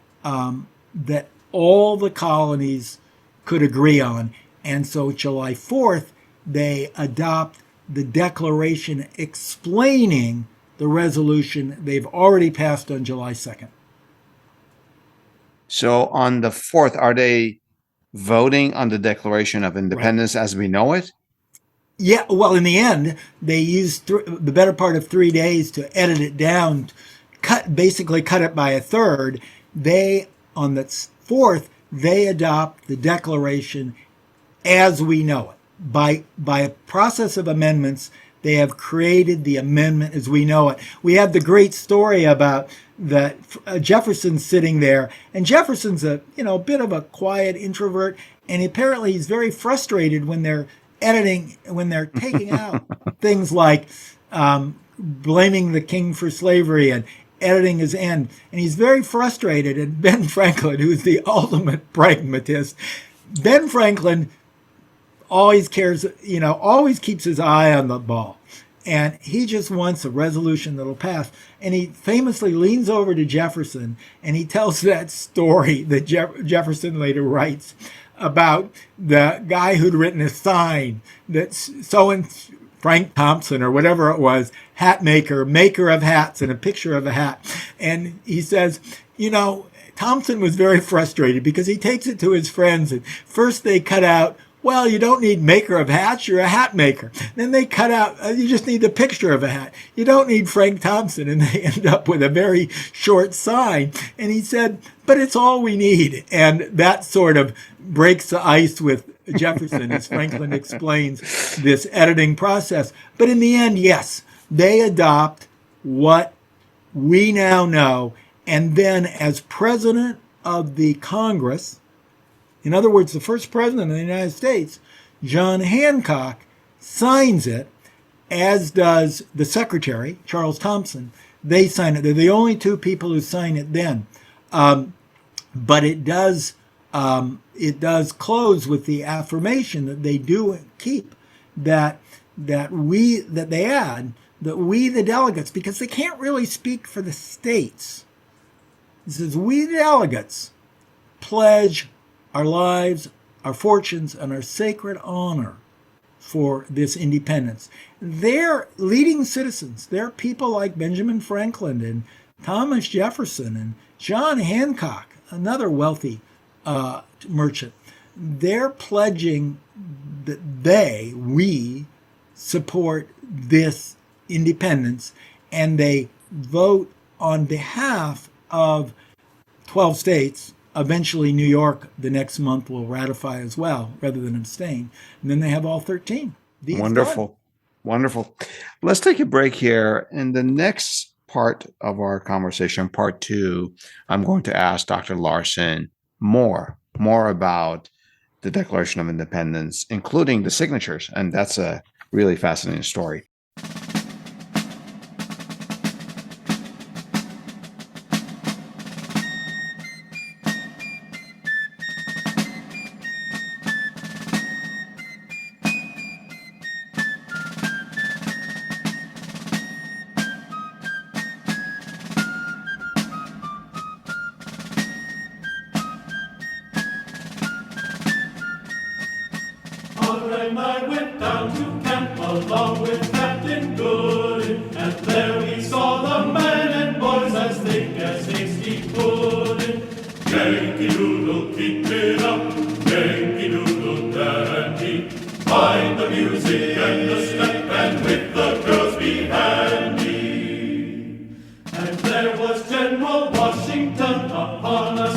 all the colonies could agree on. And so July 4th, they adopt the declaration explaining the resolution they've already passed on July 2nd. So on the 4th, are they voting on the Declaration of Independence as we know it? Yeah, well, in the end, they used the better part of 3 days to edit it down basically cut it by a third. On the 4th, they adopt the Declaration as we know it. By a process of amendments, they have created the amendment as we know it. We have the great story about that Jefferson sitting there, and Jefferson's a bit of a quiet introvert, and apparently he's very frustrated when they're taking out things like blaming the king for slavery and editing his end. And he's very frustrated. And Ben Franklin, who's the ultimate pragmatist, Ben Franklin always keeps his eye on the ball. And he just wants a resolution that'll pass. And he famously leans over to Jefferson and he tells that story that Jefferson later writes about the guy who'd written a sign that Frank Thompson or whatever it was, hat maker of hats, and a picture of a hat. And he says, Thompson was very frustrated because he takes it to his friends and first they cut out, well, you don't need maker of hats, you're a hat maker. Then they cut out, you just need the picture of a hat. You don't need Frank Thompson. And they end up with a very short sign. And he said, but it's all we need. And that sort of breaks the ice with Jefferson as Franklin explains this editing process. But in the end, yes, they adopt what we now know. And then as president of the Congress, in other words, the first president of the United States, John Hancock, signs it, as does the secretary, Charles Thompson. They sign it. They're the only two people who sign it then. But it does close with the affirmation that they do keep, that we, the delegates, because they can't really speak for the states. It says, we, the delegates, pledge our lives, our fortunes, and our sacred honor for this independence. They're leading citizens. They're people like Benjamin Franklin and Thomas Jefferson and John Hancock, another wealthy merchant. They're pledging that we support this independence, and they vote on behalf of 12 states. Eventually, New York the next month will ratify as well, rather than abstain. And then they have all 13. Wonderful. Wonderful. Let's take a break here. In the next part of our conversation, part 2, I'm going to ask Dr. Larson more about the Declaration of Independence, including the signatures. And that's a really fascinating story. And I went down to camp along with Captain Gooding, and there we saw the men and boys as thick as hasty pudding. Yankee Doodle, keep it up, Yankee Doodle dandy. Mind the music and the step, and with the girls be handy. And there was General Washington upon a